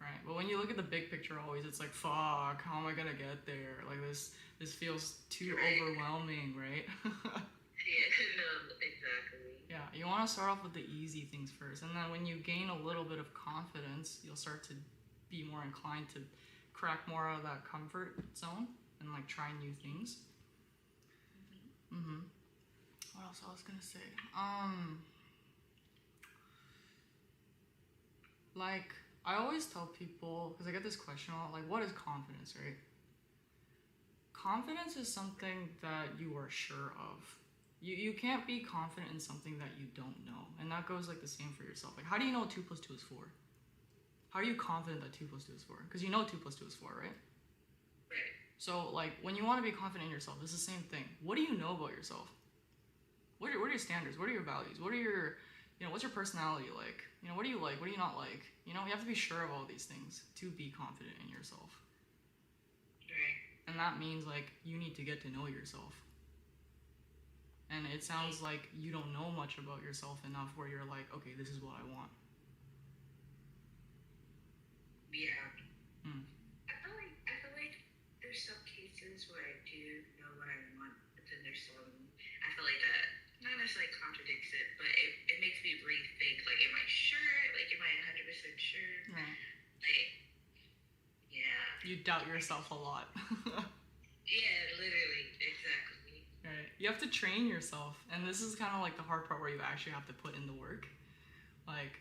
Right. But when you look at the big picture always it's like fuck, how am I gonna get there? Like this feels too overwhelming, right? Yeah, no, exactly. Yeah, you want to start off with the easy things first, and then when you gain a little bit of confidence, you'll start to be more inclined to crack more out of that comfort zone and like try new things. What else I was gonna say? Like I always tell people because I get this question a lot, like what is confidence, right? Confidence is something that you are sure of. You can't be confident in something that you don't know, and that goes like the same for yourself. Like how do you know 2 + 2 is 4? How are you confident that 2 + 2 is 4? Because you know 2 + 2 is 4, right? Right. So like when you want to be confident in yourself, it's the same thing. What do you know about yourself? What are your standards? What are your values? What are your, what's your personality like? What do you like? What do you not like? You have to be sure of all these things to be confident in yourself. Right. And that means like you need to get to know yourself. And it sounds like you don't know much about yourself enough where you're like, okay, this is what I want. Yeah. I feel like there's some cases where I do know what I want, but then there's some I feel like that not necessarily contradicts it, but it makes me rethink, like, am I sure? Like, am I 100% sure? Right. Like, yeah. You doubt yourself a lot. Yeah, literally, exactly. Right. You have to train yourself, and this is kind of like the hard part where you actually have to put in the work. Like,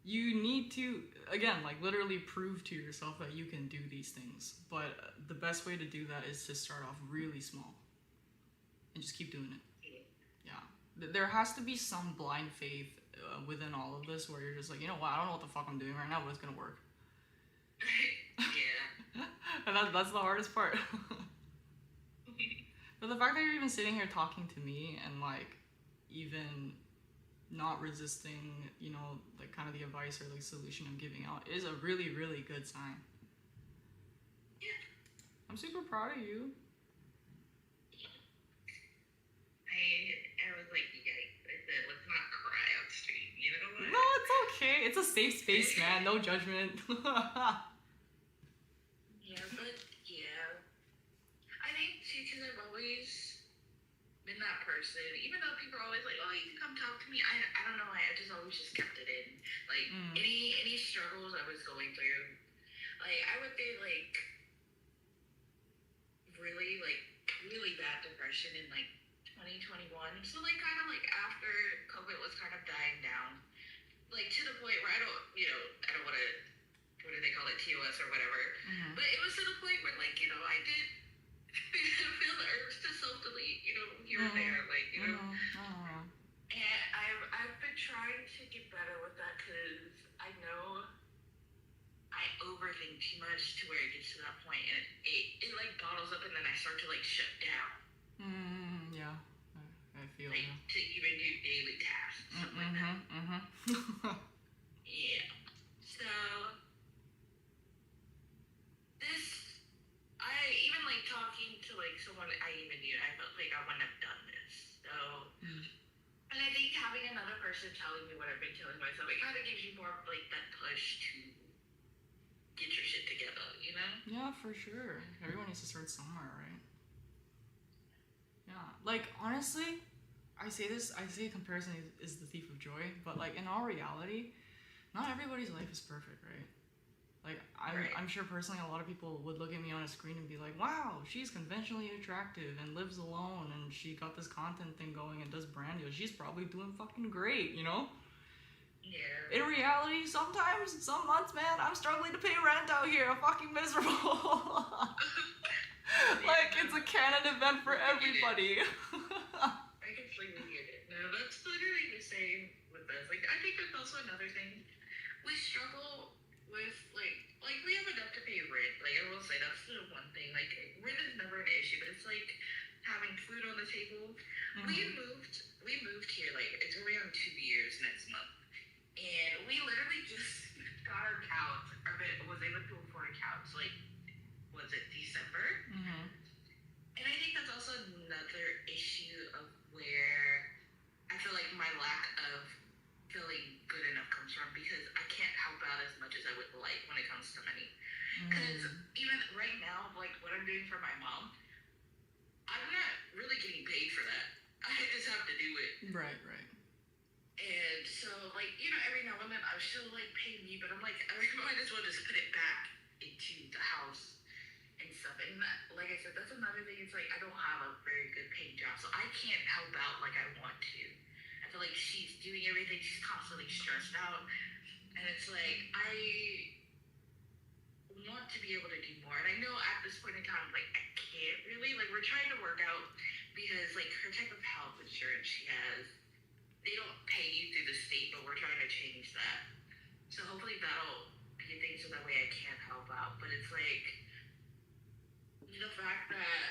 you need to, again, like literally prove to yourself that you can do these things. But the best way to do that is to start off really small and just keep doing it. Yeah. There has to be some blind faith within all of this where you're just like, you know what, I don't know what the fuck I'm doing right now, but it's gonna work. Yeah. And that's the hardest part. But the fact that you're even sitting here talking to me and like even not resisting, like kind of the advice or like solution I'm giving out is a really, really good sign. Yeah. I'm super proud of you. I was like, yikes. I said, let's not cry on stream, you know what? No, it's okay. It's a safe space, man. No judgment. Yeah, but yeah. I think too, because I've always been that person, even though people are always like, oh, you can come talk to me. I don't know, I just always just kept it in. Like, any struggles I was going through, like, I would say, like, really bad depression in, like, 2021. So, like, kind of, like, after COVID was kind of dying down, like, to the point where I don't want to, what do they call it, TOS or whatever. But it was to the point where, like, I did feel the urge to self-delete, here and there, like, And I've been trying to get better with that because I know I overthink too much to where it gets to that point and it like bottles up and then I start to like shut down. Yeah, I feel, like, yeah. to even do daily tasks, stuff like that. Yeah. So, this, I even, like, talking to, like, someone I even knew, I felt like I wouldn't have done this. So, and I think having another person telling me what I've been telling myself, it kind of gives you more of, like, that push to get your shit together, you know? Yeah, for sure. Everyone needs to start somewhere, right? Yeah. Like, honestly, I say comparison is the thief of joy, but, like, in all reality, not everybody's life is perfect, right? Like, I'm sure personally a lot of people would look at me on a screen and be like, wow, she's conventionally attractive and lives alone and she got this content thing going and does brand deals. She's probably doing fucking great, you know? Yeah. In reality, sometimes, some months, man, I'm struggling to pay rent out here. I'm fucking miserable. Like, it's a canon event for everybody. I completely get it. No, that's literally the same with us. Like, I think that's also another thing. We struggle with, like we have enough to pay rent. Like, I will say that's the one thing. Like, rent is never an issue, but it's like having food on the table. We moved here, like, it's going on 2 years next month. And we literally just got our couch, or was able to afford a couch, like, was it December? And I think that's also another issue of where I feel like my lack of feeling good enough comes from, because I can't help out as much as I would like when it comes to money. Because even right now, like, what I'm doing for my mom, I'm not really getting paid for that. I just have to do it. Right. And so, like, you know, every now and then she'll, like, pay me, but I'm like, I might as well just put it back into the house and stuff. And that, like I said, that's another thing. It's like, I don't have a very good paying job, so I can't help out like I want to. I feel like she's doing everything. She's constantly stressed out. And it's like, I want to be able to do more. And I know at this point in time, like, I can't really. Like, we're trying to work out, because, like, her type of health insurance she has, they don't pay you through the state, but we're trying to change that. So hopefully that'll be a thing, so that way I can help out. But it's like, the fact that,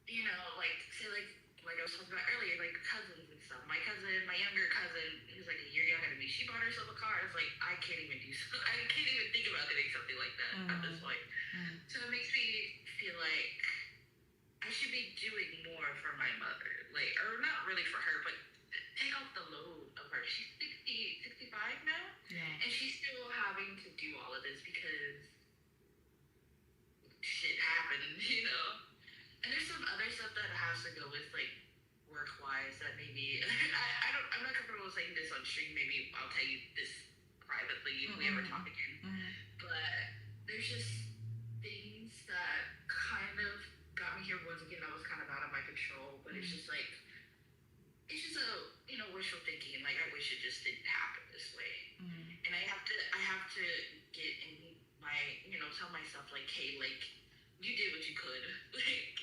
you know, like, say, like I was talking about earlier, like, cousins and stuff. My younger cousin, who's like a year younger than me, she bought herself a car. It's like, I can't even think about doing something like that at this point. So it makes me feel like I should be doing more for my mother. Like, or not really for her, but take off the load of her. She's 65 now, and she's still having to do all of this because shit happened, you know. And there's some other stuff that has to go with, like, work-wise, that maybe I'm not comfortable saying this on stream. Maybe I'll tell you this privately if we ever talk again. But there's just things that kind of got me here. Once again, I was kind of out of my control, but it's just like, it's just a, you know, wishful thinking. Like, I wish it just didn't happen this way. And I have to get in my, you know, tell myself, like, hey, like, you did what you could. Like,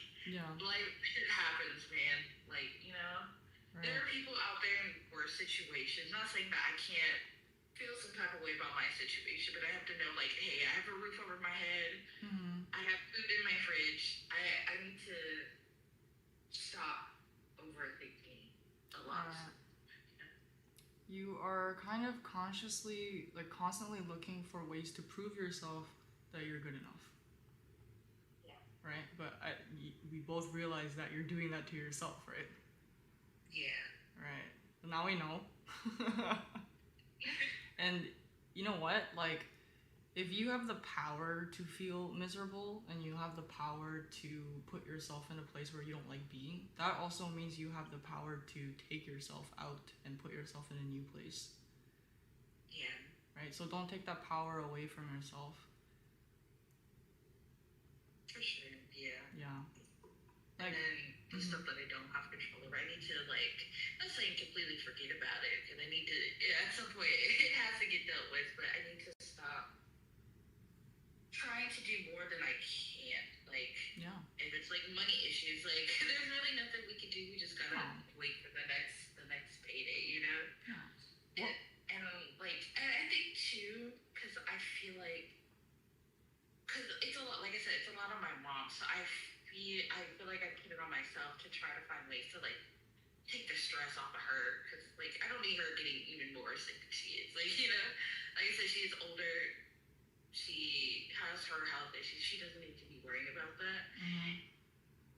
life, shit happens, man. Like, you know, there are people out there in worse situations. Not saying that I can't feel some type of way about my situation, but I have to know, like, hey, I have a roof over my head. I have food in my fridge. I need to stop overthinking a lot. You are kind of consciously, like, constantly looking for ways to prove yourself that you're good enough. Right? But we both realize that you're doing that to yourself, right? Yeah. Right. Now we know. And you know what? Like, if you have the power to feel miserable and you have the power to put yourself in a place where you don't like being, that also means you have the power to take yourself out and put yourself in a new place. Yeah. Right? So don't take that power away from yourself. For sure, yeah. Like, and then the stuff that I don't have control over, I need to, like, not saying completely forget about it, because I need to, at some point, it has to get dealt with, but I need to stop trying to do more than I can. Like, if it's, like, money issues, like, there's really nothing we can do. We just gotta wait for the next payday, you know? And like, and I think, too, because I feel like, because it's a lot, like I said, it's a lot on my mom, so I feel like I put it on myself to try to find ways to, like, take the stress off of her, because like I don't need her getting even more sick than she is. Like, you know, like I said, she is older. She has her health issues. She doesn't need to be worrying about that. Mm-hmm.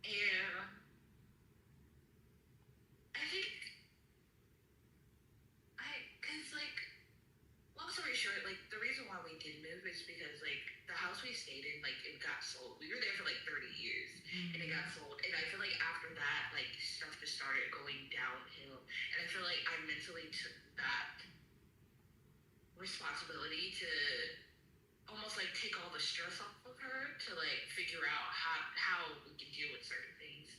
And I think cause like, long story short, like the reason why we did move is because like the house we stayed in, like it got sold. We were there for like 30 years, and it got sold. And I feel like after that, like stuff just started going downhill. And I feel like I mentally took that responsibility to almost like take all the stress off of her to like figure out how we can deal with certain things.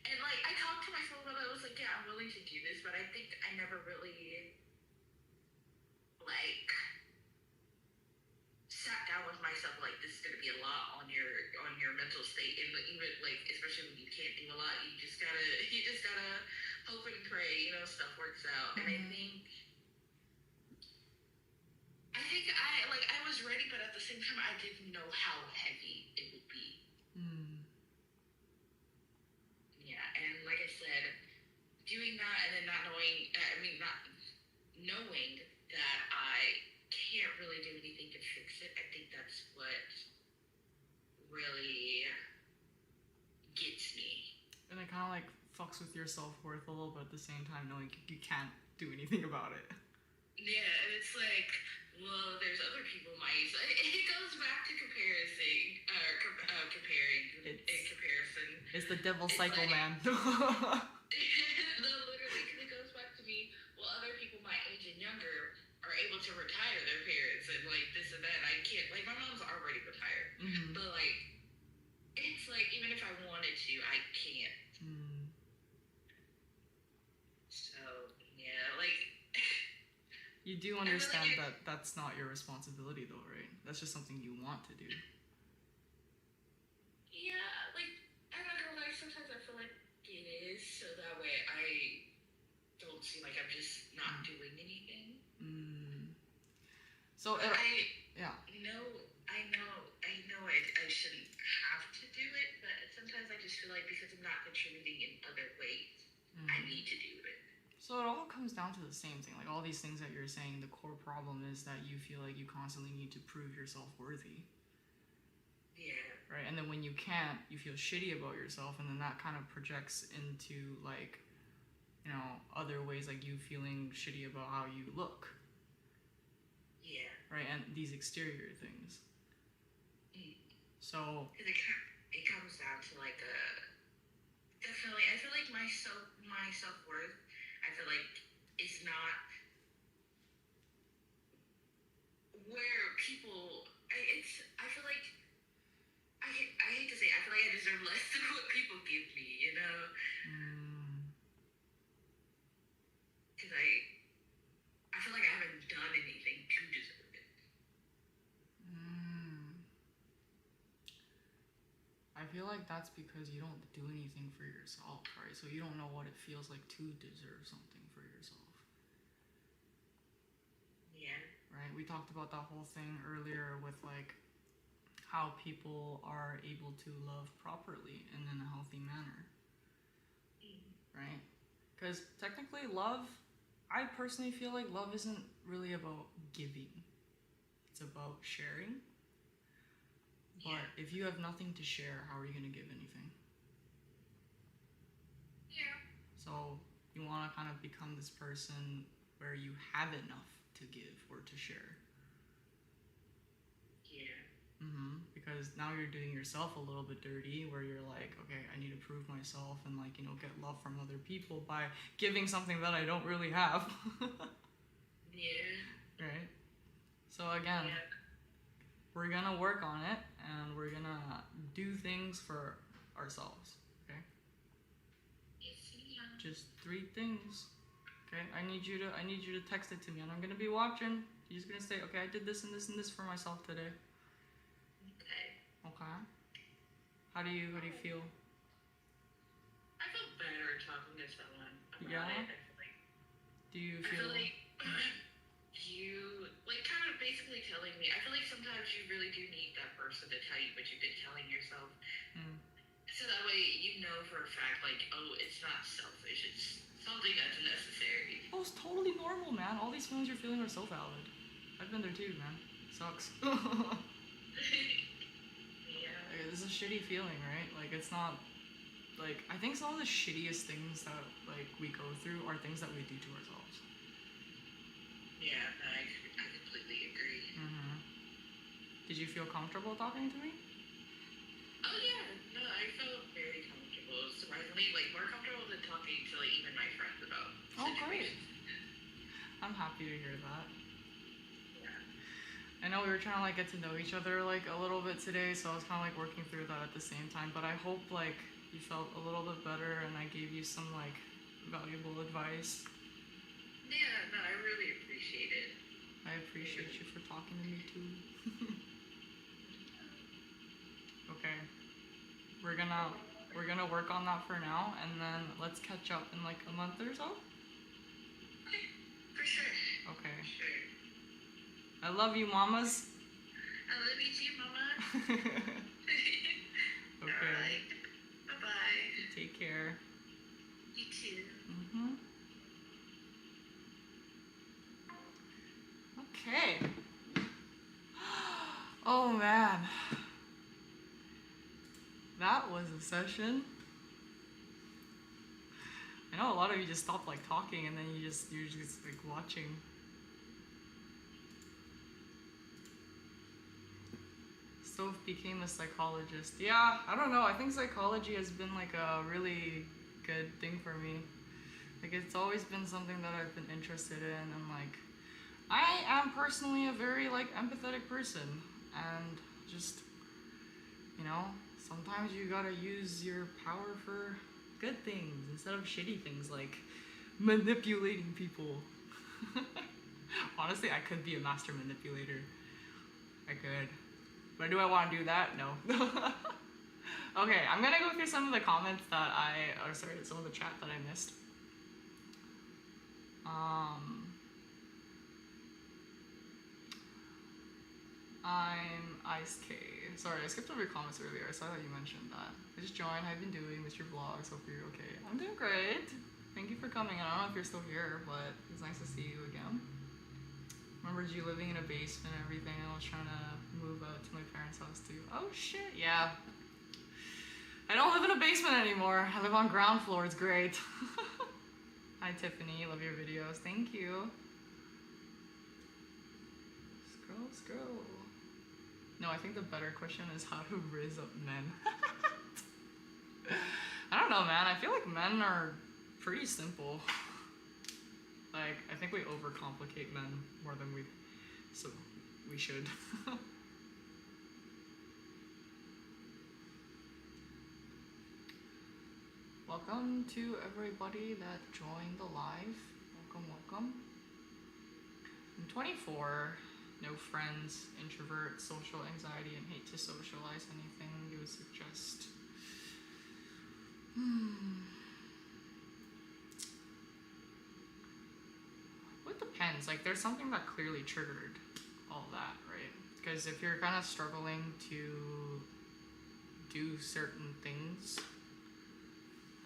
And like I talked to myself about it. I was like, yeah, I'm willing to do this, but I think I never really like sat down with myself like this is gonna be a lot on your mental state, and even like especially when you can't do a lot, you just gotta hope and pray, you know, stuff works out. And I think I was ready, but at the same time I didn't know how heavy it would be. Yeah, and like I said, doing that and then not knowing that I can't really do anything to fix it, I think that's what really gets me. And it kind of like fucks with your self-worth a little bit at the same time, knowing you can't do anything about it. Yeah, and it's like, well, there's other people my age. It goes back to comparing. It's the devil's cycle, like, man. No, literally, because it goes back to me. Well, other people my age and younger are able to retire their parents and like this and that. And I can't. Like my mom's already retired, but like it's like even if I wanted to, I can't. So yeah, like. You do understand that that's not your responsibility though, right? That's just something you want to do. Yeah, like, I'm not gonna lie, sometimes I feel like it is, so that way I don't seem like I'm just not doing anything. So, I shouldn't have to do it, but sometimes I just feel like because I'm not contributing in other ways, I need to do it. So it all comes down to the same thing. Like all these things that you're saying, the core problem is that you feel like you constantly need to prove yourself worthy. Yeah. Right? And then when you can't, you feel shitty about yourself, and then that kind of projects into like, you know, other ways, like you feeling shitty about how you look. Yeah. Right? And these exterior things. So it comes down to like definitely I feel like my self-worth, I feel like it's not where people I feel like I hate to say it, I feel like I deserve less than what people give me, you know? Because I feel like I haven't done anything to deserve it. I feel like that's because you don't do anything for yourself, right? So you don't know what it feels like to deserve something for yourself. Yeah. Right? We talked about that whole thing earlier with like how people are able to love properly and in a healthy manner. Right? Because technically love, I personally feel like love isn't really about giving. It's about sharing. But if you have nothing to share, how are you going to give anything? Yeah. So you want to kind of become this person where you have enough to give or to share. Yeah. Because now you're doing yourself a little bit dirty, where you're like, okay, I need to prove myself and like, you know, get love from other people by giving something that I don't really have. Yeah. Right? So again, we're gonna work on it, and we're gonna do things for ourselves. Okay? Just 3 things. Okay? I need you to text it to me, and I'm gonna be watching. You're just gonna say, okay, I did this and this and this for myself today. Okay. How do you feel? I feel better talking to someone about it. I feel like. Do you feel? I feel like you like kind of basically telling me. I feel like sometimes you really do need that person to tell you what you've been telling yourself. So that way you know for a fact, like, oh, it's not selfish. It's something that's necessary. Oh, it's totally normal, man. All these feelings you're feeling are so valid. I've been there too, man. Sucks. Yeah. Like, this is a shitty feeling, right? Like, it's not... Like, I think some of the shittiest things that, like, we go through are things that we do to ourselves. Yeah, no, I completely agree. Mm-hmm. Did you feel comfortable talking to me? Oh, yeah. No, I felt very comfortable. Surprisingly, like, more comfortable than talking to, like, even my friends about situations. Great. I'm happy to hear that. Yeah. I know we were trying to, like, get to know each other, like, a little bit today, so I was kind of, like, working through that at the same time, but I hope, like, you felt a little bit better and I gave you some, like, valuable advice. Yeah, no, I really appreciate it. I appreciate you for talking to me too. Okay. We're gonna work on that for now, and then let's catch up in like a month or so. Okay, for sure. Okay. For sure. I love you, mamas. I love you too, mama. Okay. Alright. Bye-bye. Take care. You too. Mm-hmm. Okay. Oh man. That was a session. I know a lot of you just stopped like talking and then you're just like watching. Stove became a psychologist. Yeah, I don't know. I think psychology has been like a really good thing for me. Like it's always been something that I've been interested in, and like I am personally a very like empathetic person, and just, you know, sometimes you gotta use your power for good things instead of shitty things like manipulating people. Honestly, I could be a master manipulator. I could. But do I want to do that? No. Okay, I'm gonna go through some of the comments that some of the chat that I missed. I'm Ice K. Sorry, I skipped over your comments earlier. I saw that you mentioned that. I just joined. How have you been doing? Missed your vlogs. Hope you're okay. I'm doing great. Thank you for coming. I don't know if you're still here, but it's nice to see you again. Remembered you living in a basement and everything. I was trying to move out to my parents' house too. Oh shit, yeah. I don't live in a basement anymore. I live on ground floor. It's great. Hi Tiffany, love your videos. Thank you. Scroll. No, I think the better question is how to raise up men. I don't know, man. I feel like men are pretty simple. Like, I think we overcomplicate men more than we should. Welcome to everybody that joined the live. Welcome. I'm 24, no friends, introvert, social anxiety, and hate to socialize. Anything you would suggest? Well, it depends. Like, there's something that clearly triggered all that, right? Because if you're kind of struggling to do certain things,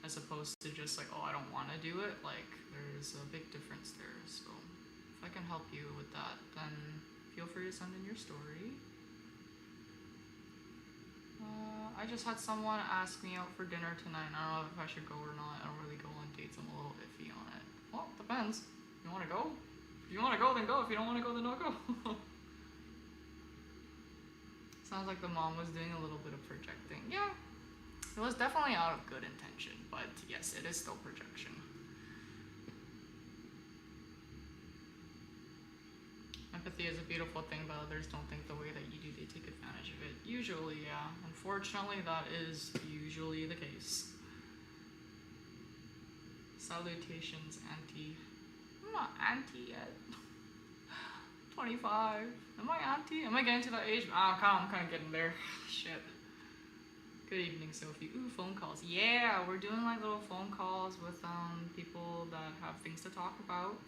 as opposed to just like, oh, I don't want to do it, like, there's a big difference there. So if I can help you with that, then feel free to send in your story. I just had someone ask me out for dinner tonight. I don't know if I should go or not. I don't really go on dates. I'm a little iffy on it. Well, depends. You want to go? If you want to go, then go. If you don't want to go, then don't go. Sounds like the mom was doing a little bit of projecting. Yeah. It was definitely out of good intention, but yes, it is still projection. Empathy is a beautiful thing, but others don't think the way that you do. They take advantage of it. Usually, yeah. Unfortunately, that is usually the case. Salutations, auntie. I'm not auntie yet. 25. Am I auntie? Am I getting to that age? I'm kind of getting there. Shit. Good evening, Sophie. Ooh, phone calls. Yeah, we're doing like little phone calls with people that have things to talk about.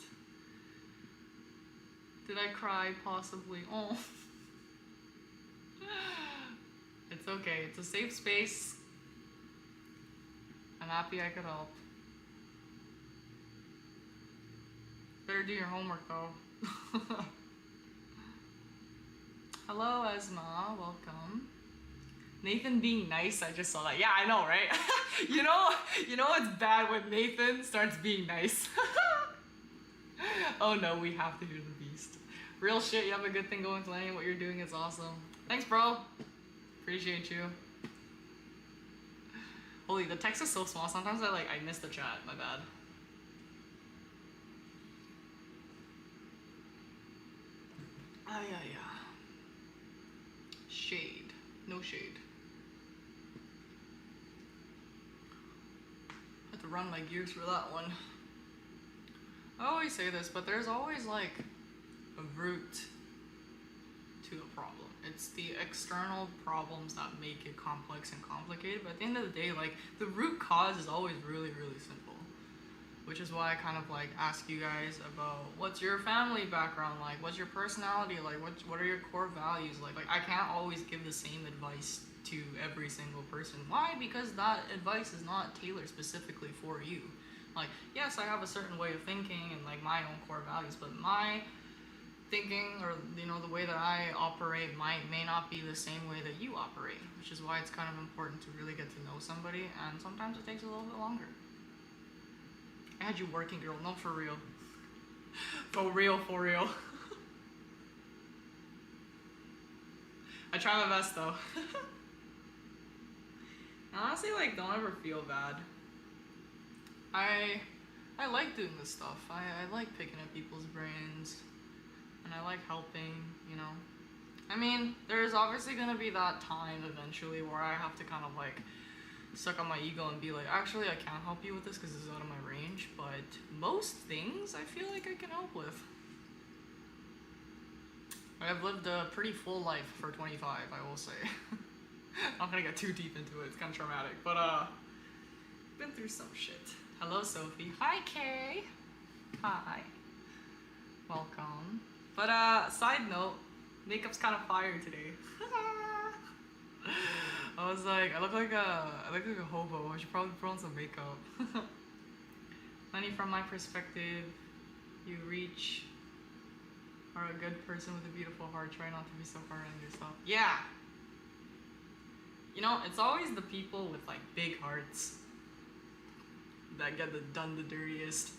Did I cry? Possibly. Oh. It's okay. It's a safe space. I'm happy I could help. Better do your homework though. Hello, Esma. Welcome. Nathan being nice, I just saw that. Yeah, I know, right? you know what's bad when Nathan starts being nice. Oh no, we have to hear the beast. Real shit, you have a good thing going, Delaney. What you're doing is awesome. Thanks, bro. Appreciate you. Holy, the text is so small. Sometimes I miss the chat. My bad. Yeah. Shade. No shade. Had to run my gears for that one. I always say this, but there's always like a root to a problem. It's the external problems that make it complex and complicated, but at the end of the day, like, the root cause is always really, really simple. Which is why I kind of like ask you guys about what's your family background like, what's your personality like, what are your core values like I can't always give the same advice to every single person. Why? Because that advice is not tailored specifically for you. Like, yes, I have a certain way of thinking and like my own core values, but my thinking, or the way that I operate may not be the same way that you operate, which is why it's kind of important to really get to know somebody, and sometimes it takes a little bit longer. I had you working, girl. No, for real. For real. I try my best though. Honestly, like, don't ever feel bad. I like doing this stuff. I like picking at people's brains, and I like helping, I mean, there's obviously gonna be that time eventually where I have to kind of like suck on my ego and be like, actually, I can't help you with this because this is out of my range, but most things I feel like I can help with. I've lived a pretty full life for 25, I will say. I'm not gonna get too deep into it, it's kind of traumatic, but been through some shit. Hello, Sophie. Hi, Kay. Hi. Welcome. But side note, makeup's kind of fire today. I was like, I look like a hobo. I should probably put on some makeup. Lenny, from my perspective, you are a good person with a beautiful heart. Try not to be so hard on yourself. Yeah. It's always the people with like big hearts that get done the dirtiest.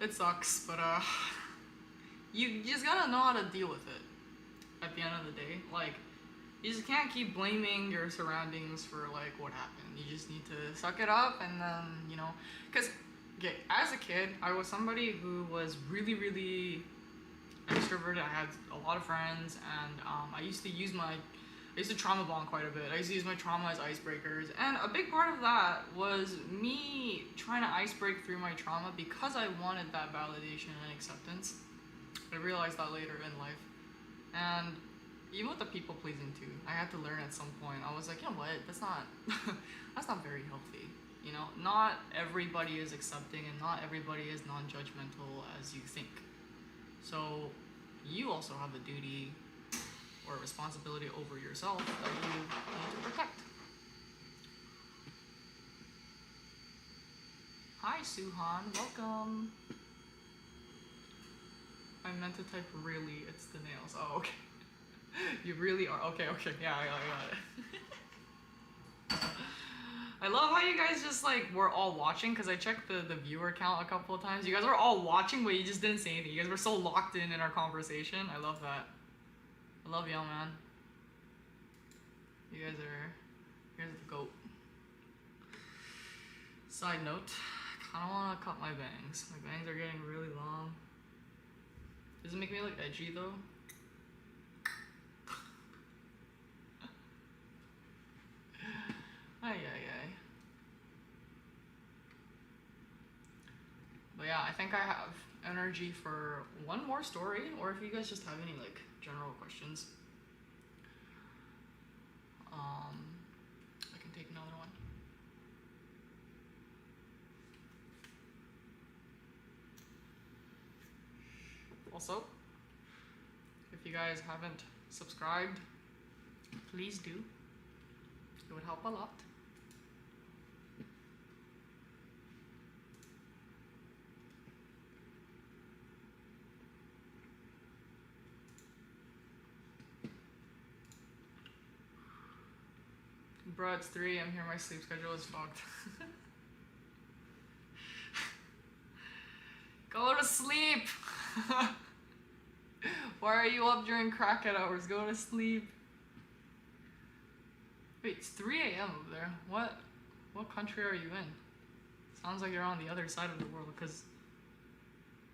It sucks, but you just gotta know how to deal with it at the end of the day. Like, you just can't keep blaming your surroundings for like what happened. You just need to suck it up, and then because as a kid, I was somebody who was really, really extroverted. I had a lot of friends, and I used to trauma bond quite a bit. I used to use my trauma as icebreakers, and a big part of that was me trying to ice break through my trauma because I wanted that validation and acceptance. I realized that later in life, and even with the people pleasing too, I had to learn at some point. I was like, you know what? That's not very healthy. Not everybody is accepting, and not everybody is non-judgmental as you think. So you also have a duty or a responsibility over yourself that you need to protect. Hi, Suhan. Welcome. I meant to type really. It's the nails. Oh, okay. You really are. Okay. Yeah, I got it. I love how you guys just like were all watching, because I checked the viewer count a couple of times. You guys were all watching, but you just didn't say anything. You guys were so locked in our conversation. I love that. I love y'all, man. You guys are the GOAT. Side note, I kind of want to cut my bangs. My bangs are getting really long. Does it make me look edgy though? Ay. But yeah, I think I have energy for one more story, or if you guys just have any like general questions, I can take another one. Also, if you guys haven't subscribed, please do. It would help a lot. Bro, it's 3 a.m. here. My sleep schedule is fucked. Go to sleep. Why are you up during crackhead hours? Go to sleep. Wait, it's 3 a.m. over there. What country are you in? Sounds like you're on the other side of the world, because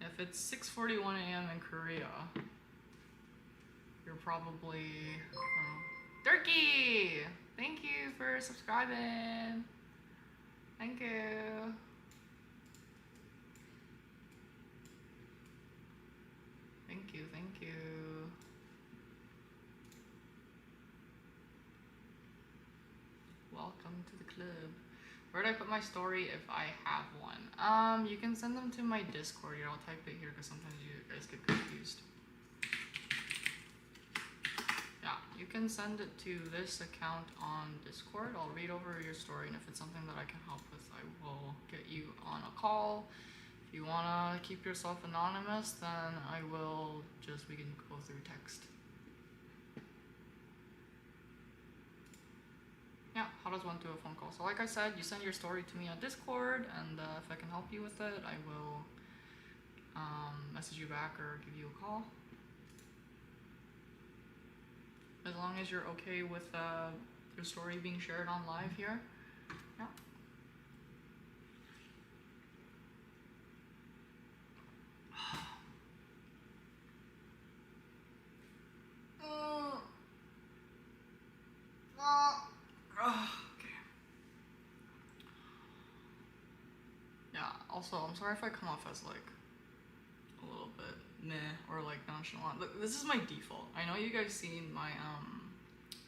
if it's 6:41 a.m. in Korea, you're probably... Turkey! Thank you for subscribing. Thank you. Thank you, thank you. Welcome to the club. Where did I put my story if I have one? You can send them to my Discord. Here, I'll type it here because sometimes you guys get confused. Yeah, you can send it to this account on Discord. I'll read over your story, and if it's something that I can help with, I will get you on a call. If you wanna keep yourself anonymous, then we can go through text. Yeah, how does one do a phone call? So like I said, you send your story to me on Discord, and if I can help you with it, I will message you back or give you a call. As long as you're okay with your story being shared on live here. Yeah. Okay. Yeah, also, I'm sorry if I come off as like a little bit meh or like nonchalant. Look, this is my default. I know you guys seen my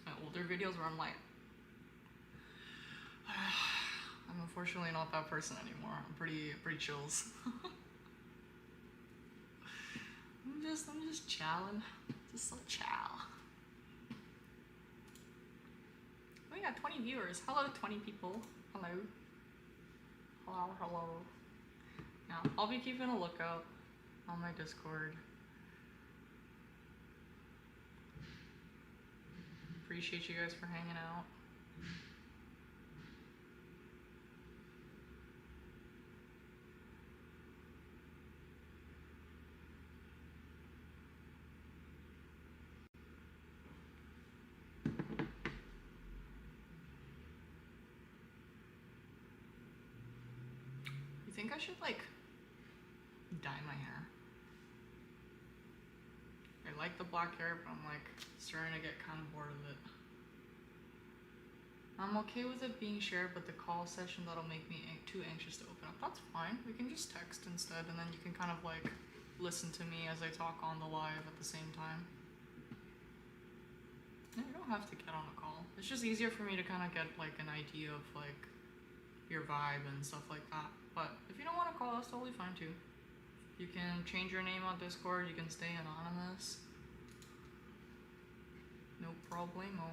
my older videos where I'm like I'm unfortunately not that person anymore. I'm pretty chills. I'm just chilling. Just so chow. We got 20 viewers. Hello, 20 people. Hello. Hello, hello. Yeah, I'll be keeping a lookout on my Discord. Appreciate you guys for hanging out. You think I should like dye my hair? I like the black hair, but I'm like starting to get kind of bored of it. I'm okay with it being shared, but the call session that'll make me too anxious to open up. That's fine. We can just text instead, and then you can kind of like listen to me as I talk on the live at the same time. No, you don't have to get on a call. It's just easier for me to kind of get like an idea of like your vibe and stuff like that. But if you don't want to call, that's totally fine too. You can change your name on Discord. You can stay anonymous. No problemo.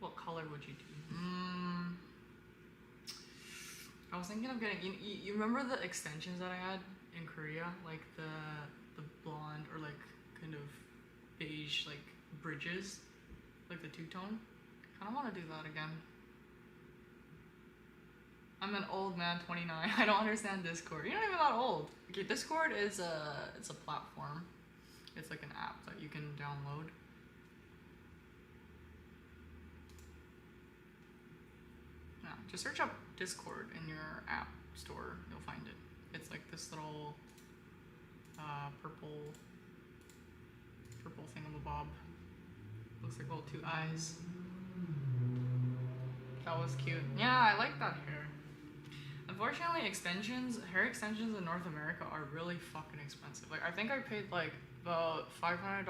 What color would you do? I was thinking of getting. You remember the extensions that I had in Korea, like the blonde or like kind of beige like bridges, like the two-tone. I kind of want to do that again. I'm an old man, 29. I don't understand Discord. You're not even that old. Okay, Discord is it's a platform. It's like an app that you can download. Yeah, just search up Discord in your app store. You'll find it. It's like this little purple thingamabob. Looks like little 2 eyes. That was cute. Yeah, I like that hair. Unfortunately, hair extensions in North America are really fucking expensive. Like, I think I paid like about $500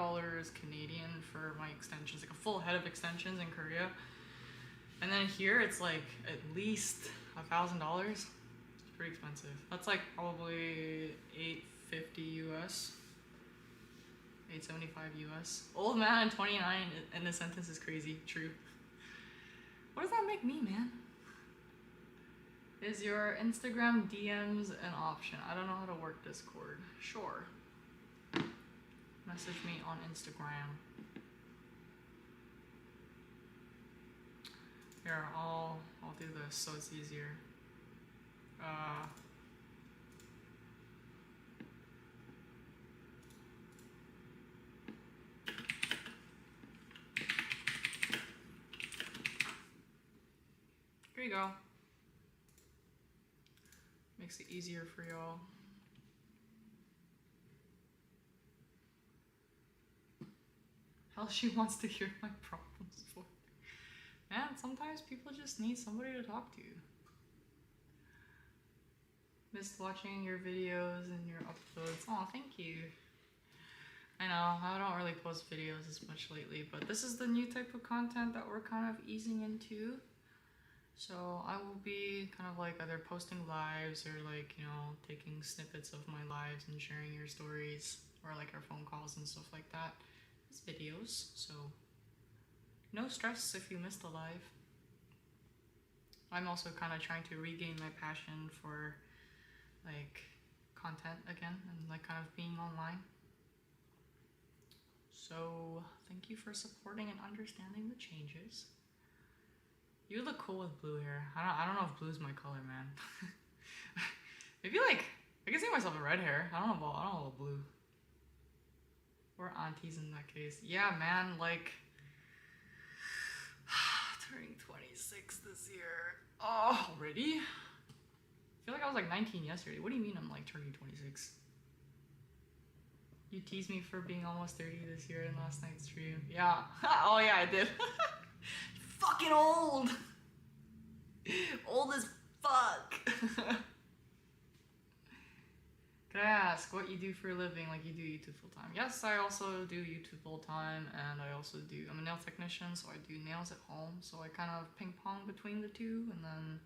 Canadian for my extensions, like a full head of extensions in Korea. And then here it's like at least $1,000. It's pretty expensive. That's like probably $850 US. $875 US. Old man 29 in the sentence is crazy. True. What does that make me, man? Is your Instagram DMs an option? I don't know how to work Discord. Sure. Message me on Instagram. Here, I'll do this so it's easier. Here you go. Makes it easier for y'all. Hell, she wants to hear my problems for. Man, sometimes people just need somebody to talk to. Missed watching your videos and your uploads. Oh, thank you. I know, I don't really post videos as much lately, but this is the new type of content that we're kind of easing into. So I will be kind of like either posting lives or like, you know, taking snippets of my lives and sharing your stories or like our phone calls and stuff like that as videos. So no stress if you missed a live. I'm also kind of trying to regain my passion for like content again and like kind of being online. So thank you for supporting and understanding the changes. You look cool with blue hair. I don't know if blue's my color, man. Maybe like I can see myself in red hair. I don't know about blue. We're aunties in that case. Yeah, man. Like turning 26 this year. Oh, already? I feel like I was like 19 yesterday. What do you mean I'm like turning 26? You teased me for being almost 30 this year in last night's stream. Yeah. Oh yeah, I did. Fucking old. Old as fuck. Can I ask what you do for a living? Like you do YouTube full time? Yes, I also do YouTube full time, and I also do. I'm a nail technician, so I do nails at home. So I kind of ping pong between the two, and then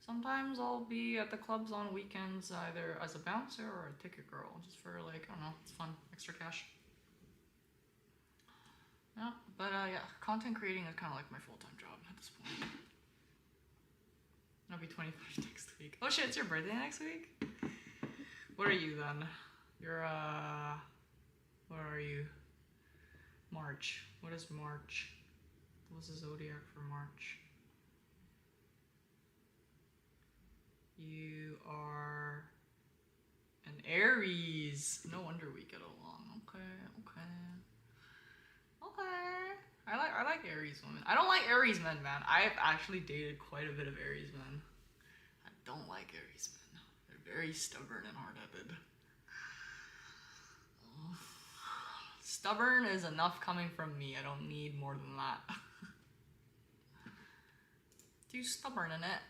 sometimes I'll be at the clubs on weekends, either as a bouncer or a ticket girl, just for like, I don't know, it's fun, extra cash. Yeah, but yeah, content creating is kind of like my full-time job at this point. I'll be 25 next week. Oh shit, it's your birthday next week? What are you then? You're, what are you? March. What is March? What's the Zodiac for March? You are an Aries. No wonder we get along. Okay. I like Aries women. I don't like Aries men, man. I've actually dated quite a bit of Aries men. I don't like Aries men. They're very stubborn and hard-headed. Stubborn is enough coming from me. I don't need more than that. Too stubborn in it.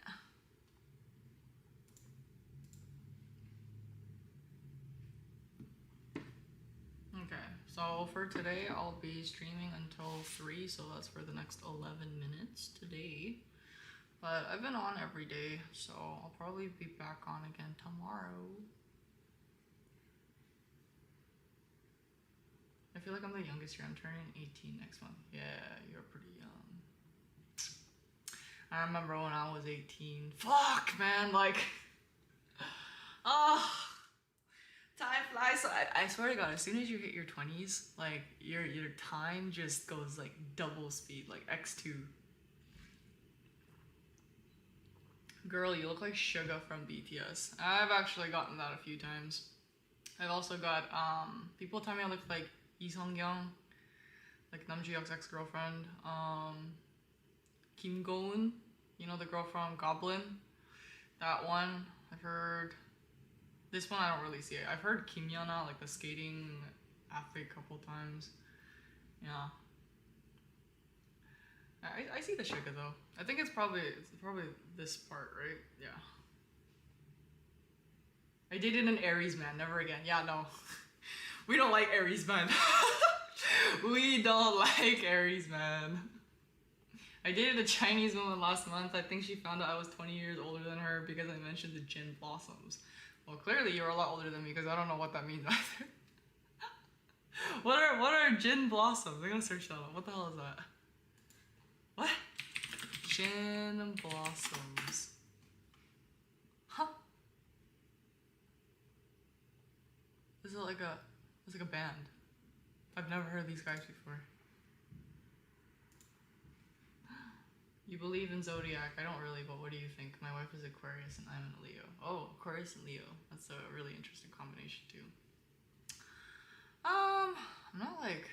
Okay, so for today I'll be streaming until 3, so that's for the next 11 minutes today. But I've been on every day, so I'll probably be back on again tomorrow. I feel like I'm the youngest here. I'm turning 18 next month. Yeah, you're pretty young. I remember when I was 18. Fuck, man, like... Oh... Time flies. So I swear to God, as soon as you hit your 20s, like your time just goes like double speed, like X2. Girl, you look like Suga from BTS. I've actually gotten that a few times. I've also got people tell me I look like Lee Sung-young, like Namjoon's ex-girlfriend. Kim Go-eun, you know, the girl from Goblin. That one I've heard. This one I don't really see it. I've heard Kim Yana, like the skating athlete, a couple times. Yeah. I see the Suga though. I think it's probably this part, right? Yeah. I dated an Aries man, never again. Yeah, no. We don't like Aries men. We don't like Aries man. I dated a Chinese woman last month. I think she found out I was 20 years older than her because I mentioned the Jin blossoms. Well, clearly you're a lot older than me because I don't know what that means either. What are Jin blossoms? I'm gonna search that up. What the hell is that? What? Jin blossoms. Huh? Is it like it's like a band? I've never heard of these guys before. You believe in Zodiac. I don't really, but what do you think? My wife is Aquarius and I'm in Leo. Oh, Aquarius and Leo. That's a really interesting combination too. I'm not like,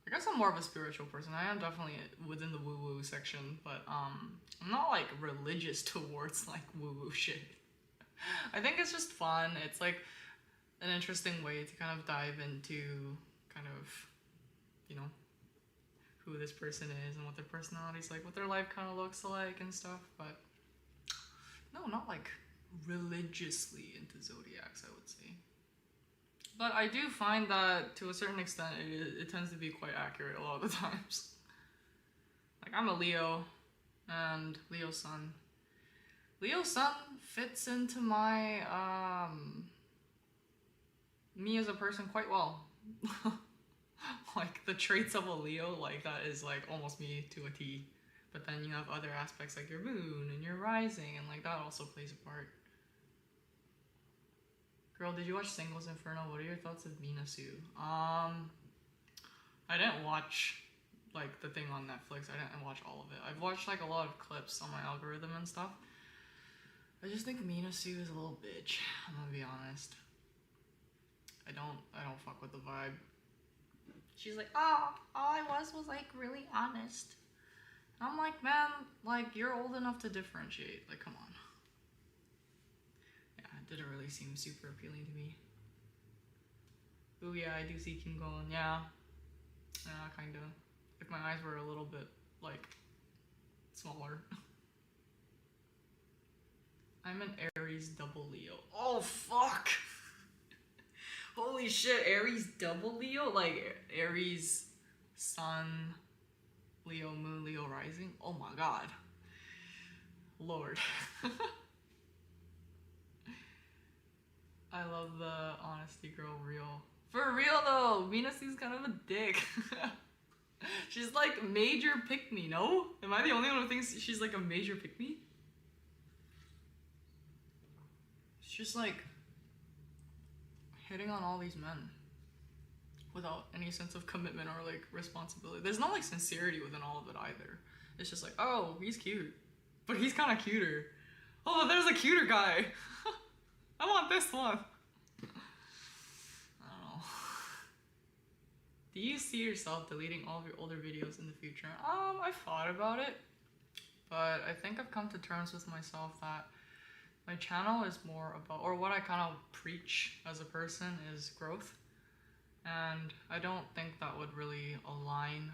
I guess I'm more of a spiritual person. I am definitely within the woo-woo section, but I'm not like religious towards like woo-woo shit. I think it's just fun. It's like an interesting way to kind of dive into kind of, you know, who this person is and what their personality's like, what their life kind of looks like and stuff. But no, not like religiously into zodiacs, I would say. But I do find that to a certain extent it tends to be quite accurate a lot of the times. Like I'm a Leo and Leo sun. Leo sun fits into my me as a person quite well. Like the traits of a Leo, like that is like almost me to a T. But then you have other aspects like your moon and your rising, and like that also plays a part. Girl, did you watch Singles Inferno? What are your thoughts of Mina Sue? I didn't watch like the thing on Netflix. I didn't watch all of it. I've watched like a lot of clips on my algorithm and stuff. I just think Mina Sue is a little bitch. I'm gonna be honest. I don't fuck with the vibe. She's like, oh, all I was like really honest. And I'm like, man, like you're old enough to differentiate. Like, come on. Yeah, it didn't really seem super appealing to me. Ooh, yeah, I do see Kim going. Yeah, kind of. If my eyes were a little bit like smaller. I'm an Aries double Leo. Oh fuck. Holy shit, Aries double Leo? Like Aries sun, Leo moon, Leo rising? Oh my god. Lord. I love the honesty girl real. For real though, Mina Sue's kind of a dick. She's like major pick me, no? Am I the only one who thinks she's like a major pick me? She's just like hitting on all these men without any sense of commitment or like responsibility. There's no like sincerity within all of it either. It's just like, oh, he's cute, but he's kind of cuter. Oh, there's a cuter guy. I want this one. I don't know. Do you see yourself deleting all of your older videos in the future? I've thought about it, but I think I've come to terms with myself that my channel is more about, or what I kind of preach as a person is growth. And I don't think that would really align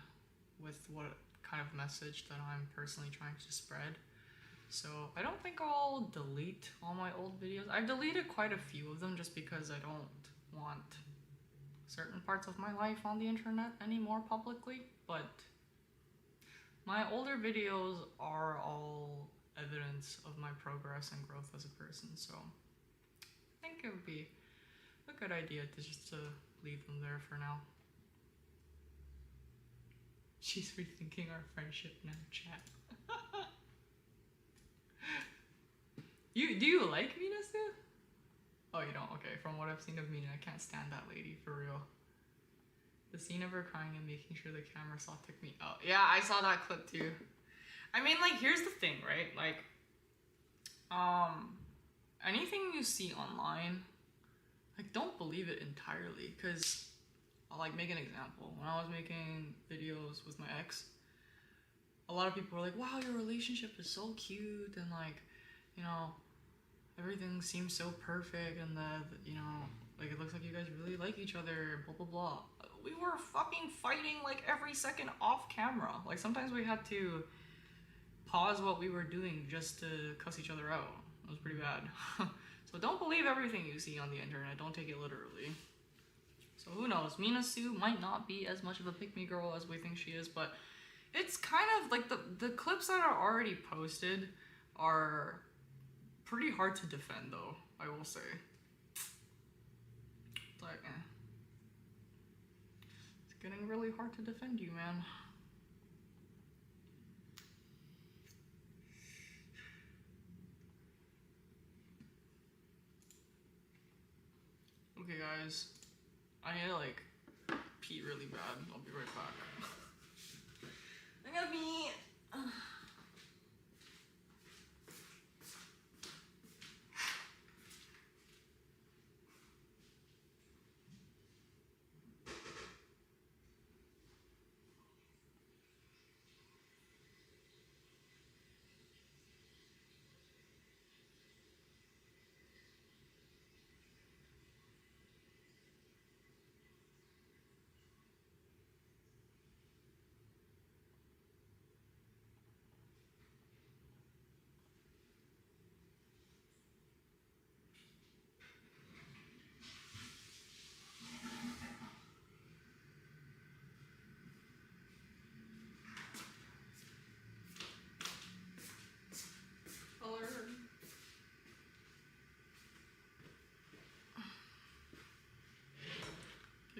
with what kind of message that I'm personally trying to spread. So I don't think I'll delete all my old videos. I've deleted quite a few of them just because I don't want certain parts of my life on the internet anymore publicly. But my older videos are all evidence of my progress and growth as a person, so I think it would be a good idea to just leave them there for now. She's rethinking our friendship now, chat. Do you like Mina Sue? Oh, you don't? Okay, from what I've seen of Mina, I can't stand that lady, for real. The scene of her crying and making sure the camera saw took me out. Yeah, I saw that clip too. I mean, like, here's the thing, right? Like, anything you see online, like, don't believe it entirely, because I'll, like, make an example. When I was making videos with my ex, a lot of people were like, wow, your relationship is so cute, and, like, you know, everything seems so perfect, and you know, like, it looks like you guys really like each other, blah, blah, blah. We were fucking fighting, like, every second off camera. Like, sometimes we had to pause what we were doing just to cuss each other out. It was pretty bad. So don't believe everything you see on the internet. Don't take it literally. So who knows? Mina Sue might not be as much of a pick-me girl as we think she is, but it's kind of like the clips that are already posted are pretty hard to defend, though, I will say. It's like, it's getting really hard to defend you, man. Okay, guys, I need to, like, pee really bad. I'll be right back. I gotta pee.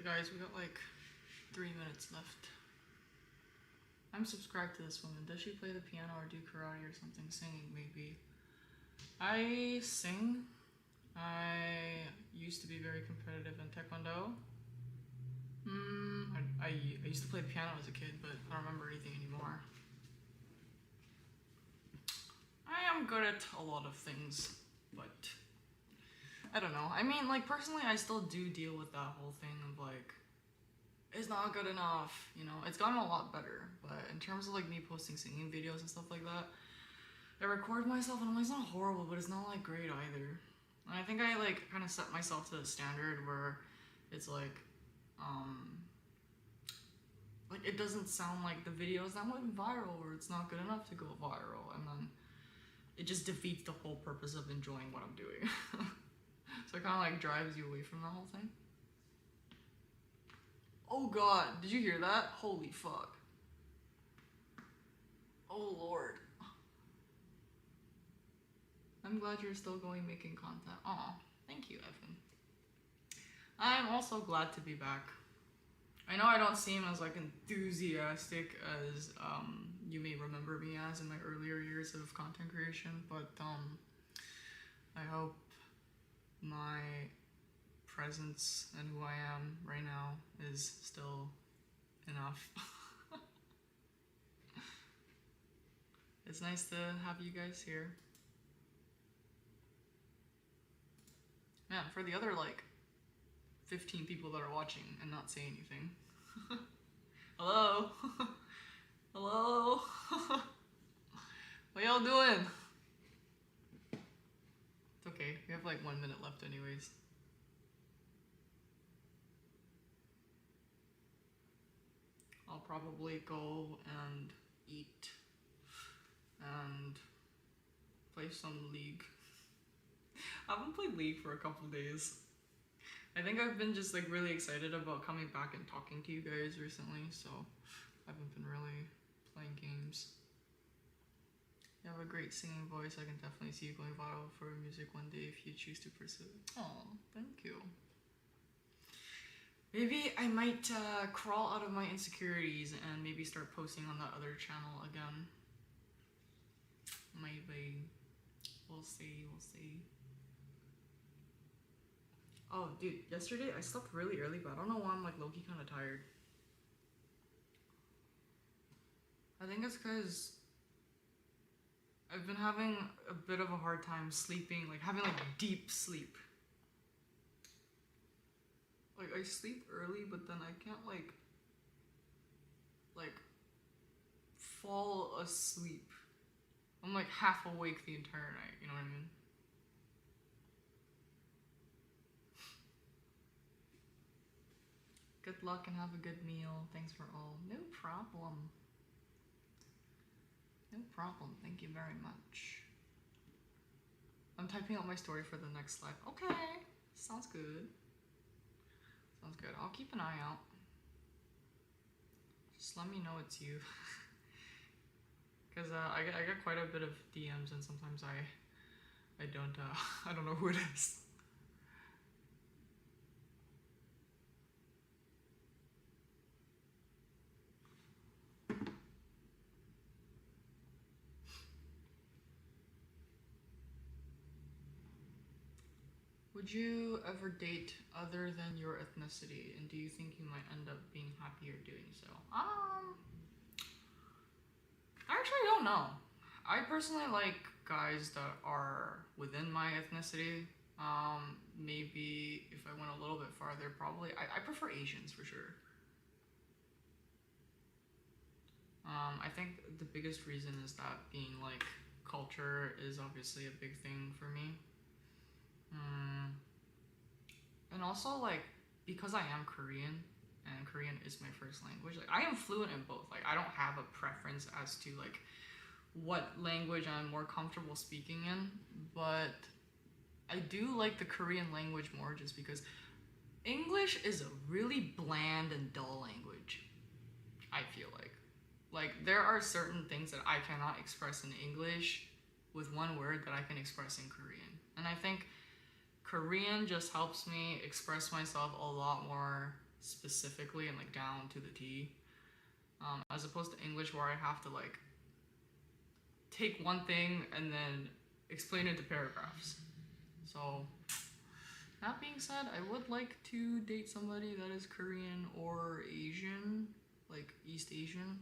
guys, we got like 3 minutes left. I'm subscribed to this woman. Does she play the piano or do karate or something? Singing, maybe. I sing. I used to be very competitive in Taekwondo. I used to play the piano as a kid, but I don't remember anything anymore. I am good at a lot of things, but I don't know. I mean, like, personally, I still do deal with that whole thing of, like, it's not good enough, you know? It's gotten a lot better, but in terms of, like, me posting singing videos and stuff like that, I record myself and I'm like, it's not horrible, but it's not, like, great either. And I think I, like, kind of set myself to a standard where it's, like, it doesn't sound like the videos that went viral or it's not good enough to go viral, and then it just defeats the whole purpose of enjoying what I'm doing. So it kind of like drives you away from the whole thing. Oh god, did you hear that? Holy fuck. Oh lord. I'm glad you're still going making content. Aw, thank you, Evan. I'm also glad to be back. I know I don't seem as like enthusiastic as you may remember me as in my earlier years of content creation, but I hope my presence and who I am right now is still enough. It's nice to have you guys here. Man, for the other like 15 people that are watching and not say anything. Hello? Hello? What y'all doing? It's okay, we have like 1 minute left anyways. I'll probably go and eat and play some League. I haven't played League for a couple days. I think I've been just like really excited about coming back and talking to you guys recently, so I haven't been really playing games. You have a great singing voice. I can definitely see you going viral for music one day if you choose to pursue it. Oh, thank you. Maybe I might crawl out of my insecurities and maybe start posting on that other channel again. Maybe. We'll see, we'll see. Oh, dude, yesterday I slept really early, but I don't know why I'm like low-key kind of tired. I think it's because I've been having a bit of a hard time sleeping, like having like deep sleep. Like I sleep early, but then I can't like fall asleep. I'm like half awake the entire night, you know what I mean? Good luck and have a good meal. Thanks for all. No problem. No problem. Thank you very much. I'm typing out my story for the next slide. Okay. Sounds good. Sounds good. I'll keep an eye out. Just let me know it's you. Because I get quite a bit of DMs and sometimes I don't know who it is. Would you ever date other than your ethnicity, and do you think you might end up being happier doing so? I actually don't know. I personally like guys that are within my ethnicity. Maybe if I went a little bit farther, probably I prefer Asians for sure. I think the biggest reason is that being like culture is obviously a big thing for me. And also like because I am Korean and Korean is my first language, like I am fluent in both. Like I don't have a preference as to like what language I'm more comfortable speaking in, but I do like the Korean language more just because English is a really bland and dull language, I feel like. Like there are certain things that I cannot express in English with one word that I can express in Korean. And I think Korean just helps me express myself a lot more specifically and like down to the T, as opposed to English where I have to like take one thing and then explain it to paragraphs. So that being said, I would like to date somebody that is Korean or Asian, like East Asian.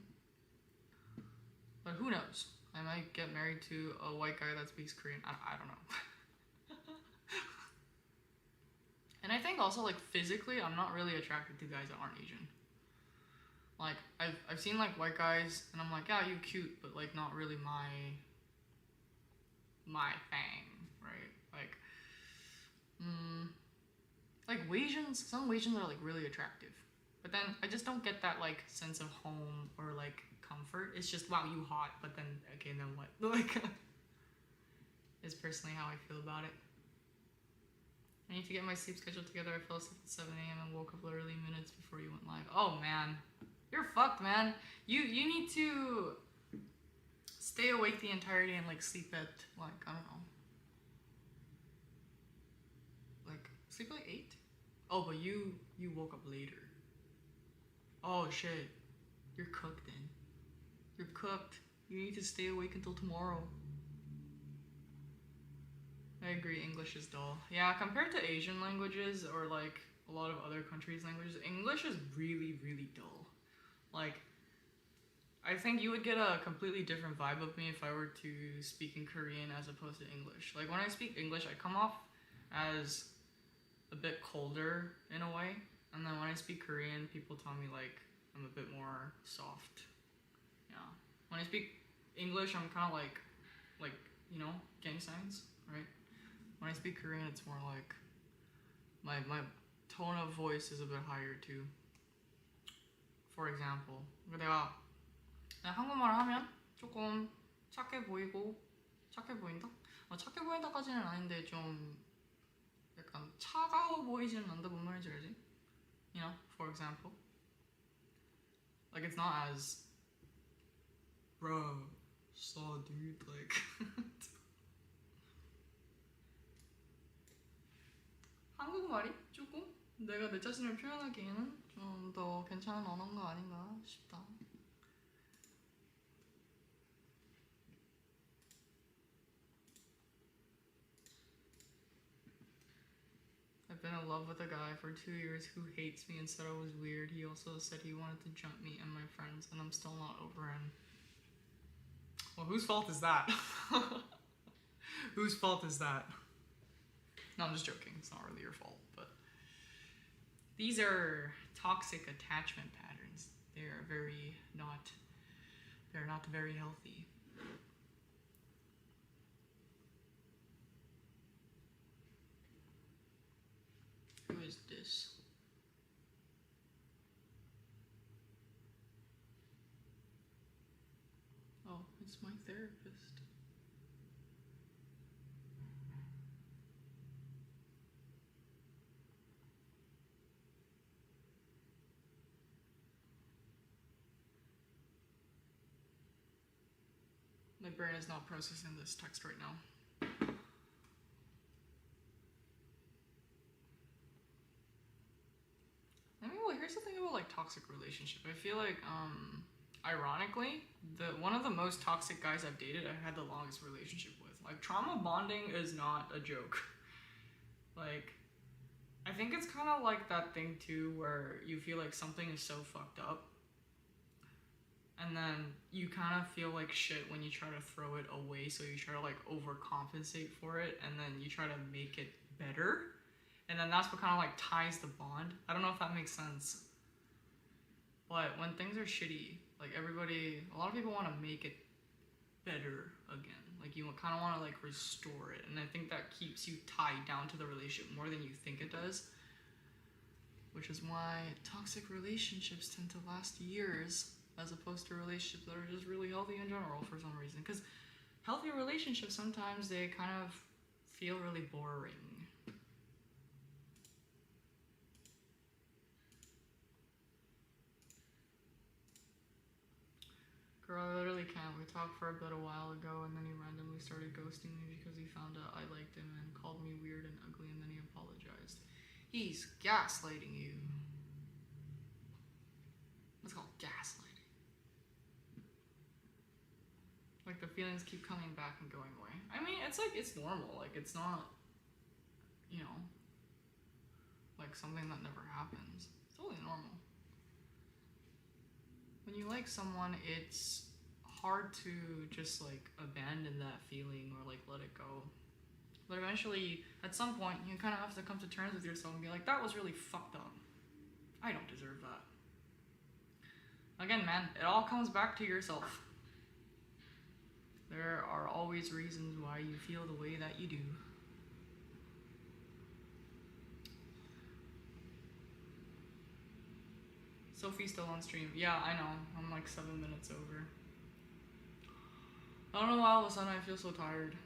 But who knows? I might get married to a white guy that speaks Korean. I don't know. And I think also like physically, I'm not really attracted to guys that aren't Asian. Like I've seen like white guys, and I'm like, yeah, you cute, but like not really my thing, right? Like Asians, some Asians are like really attractive, but then I just don't get that like sense of home or like comfort. It's just wow, you hot, but then okay, then what? Like, is personally how I feel about it. I need to get my sleep schedule together. I fell asleep at 7 a.m. and woke up literally minutes before you went live. Oh man, you're fucked, man. You need to stay awake the entire day and like sleep at like I don't know, like sleep like 8. Oh, but you woke up later. Oh shit, you're cooked then. You're cooked. You need to stay awake until tomorrow. I agree, English is dull. Yeah, compared to Asian languages or like a lot of other countries' languages, English is really, really dull. Like, I think you would get a completely different vibe of me if I were to speak in Korean as opposed to English. Like, when I speak English, I come off as a bit colder in a way. And then when I speak Korean, people tell me like I'm a bit more soft. Yeah. When I speak English, I'm kind of like, you know, gang signs, right? When I speak Korean, it's more like my tone of voice is a bit higher too. For example, 내가 한국말을 하면 조금 착해 보이고 착해 보인다? 착해 보인다까지는 아닌데 좀 약간 차가워 보이지는 않다. 뭔 말인지 알지? You know, for example, like it's not as bro, saw dude like. 한국말이 조금 내가 내 자신을 표현하기에는 좀 더 괜찮은 언어가 아닌가 싶다. I've been in love with a guy for 2 years who hates me and said I was weird. He also said he wanted to jump me and my friends, and I'm still not over him. Well, whose fault is that? Whose fault is that? No, I'm just joking. It's not really your fault, but these are toxic attachment patterns. They're not very healthy. Who is this? Oh, it's my therapist. My brain is not processing this text right now. I mean, well, here's the thing about like toxic relationship. I feel like, ironically, one of the most toxic guys I've dated, I had the longest relationship with. Like, trauma bonding is not a joke. Like, I think it's kind of like that thing too, where you feel like something is so fucked up, and then you kind of feel like shit when you try to throw it away, so you try to like overcompensate for it, and then you try to make it better, and then that's what kind of like ties the bond. I don't know if that makes sense, but when things are shitty, like a lot of people want to make it better again. Like, you kind of want to like restore it, and I think that keeps you tied down to the relationship more than you think it does, which is why toxic relationships tend to last years as opposed to relationships that are just really healthy in general for some reason. Because healthy relationships, sometimes they kind of feel really boring. Girl, I literally can't. We talked for a bit a while ago, and then he randomly started ghosting me because he found out I liked him and called me weird and ugly, and then he apologized. He's gaslighting you. gaslighting. Like the feelings keep coming back and going away. I mean, it's like, it's normal. Like it's not, you know, like something that never happens. It's totally normal. When you like someone, it's hard to just like abandon that feeling or like let it go. But eventually, at some point, you kind of have to come to terms with yourself and be like, that was really fucked up. I don't deserve that. Again, man, it all comes back to yourself. There are always reasons why you feel the way that you do. Sophie's still on stream. Yeah, I know. I'm like 7 minutes over. I don't know why all of a sudden I feel so tired.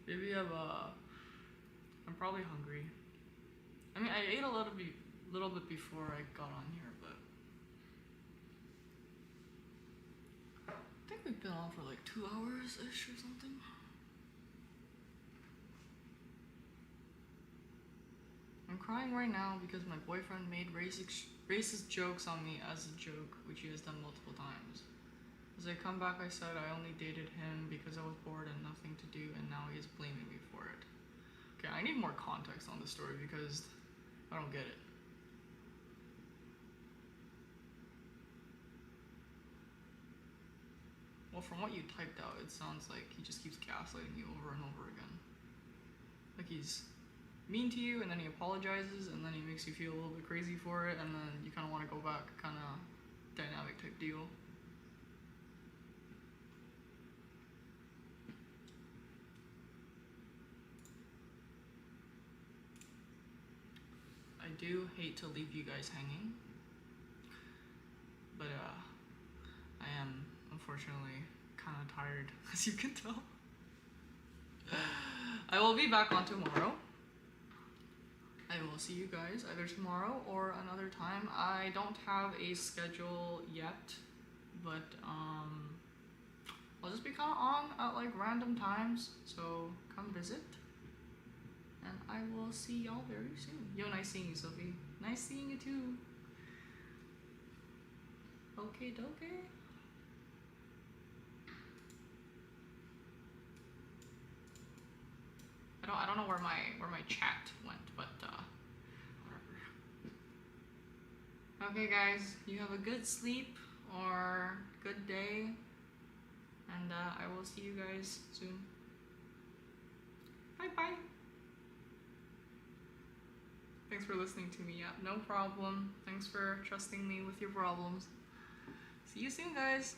Maybe I'm probably hungry. I mean, I ate a little bit before I got on here, but I think we've been on for like 2 hours-ish or something. I'm crying right now because my boyfriend made racist jokes on me as a joke, which he has done multiple times. As I come back, I said I only dated him because I was bored and nothing to do, and now he is blaming me for it. Okay, I need more context on this story because I don't get it. Well, from what you typed out, it sounds like he just keeps gaslighting you over and over again. Like he's mean to you, and then he apologizes, and then he makes you feel a little bit crazy for it, and then you kind of want to go back, kind of dynamic type deal. I do hate to leave you guys hanging, but I am unfortunately kind of tired, as you can tell. I will be back on tomorrow. I will see you guys either tomorrow or another time. I don't have a schedule yet, but I'll just be kind of on at like random times, so come visit. And I will see y'all very soon. Yo, nice seeing you, Sophie. Nice seeing you too. Okay, dokie. I don't know where my chat went, but whatever. Okay, guys, you have a good sleep or good day, and I will see you guys soon. Bye bye. Thanks for listening to me. Yeah, no problem. Thanks for trusting me with your problems. See you soon, guys.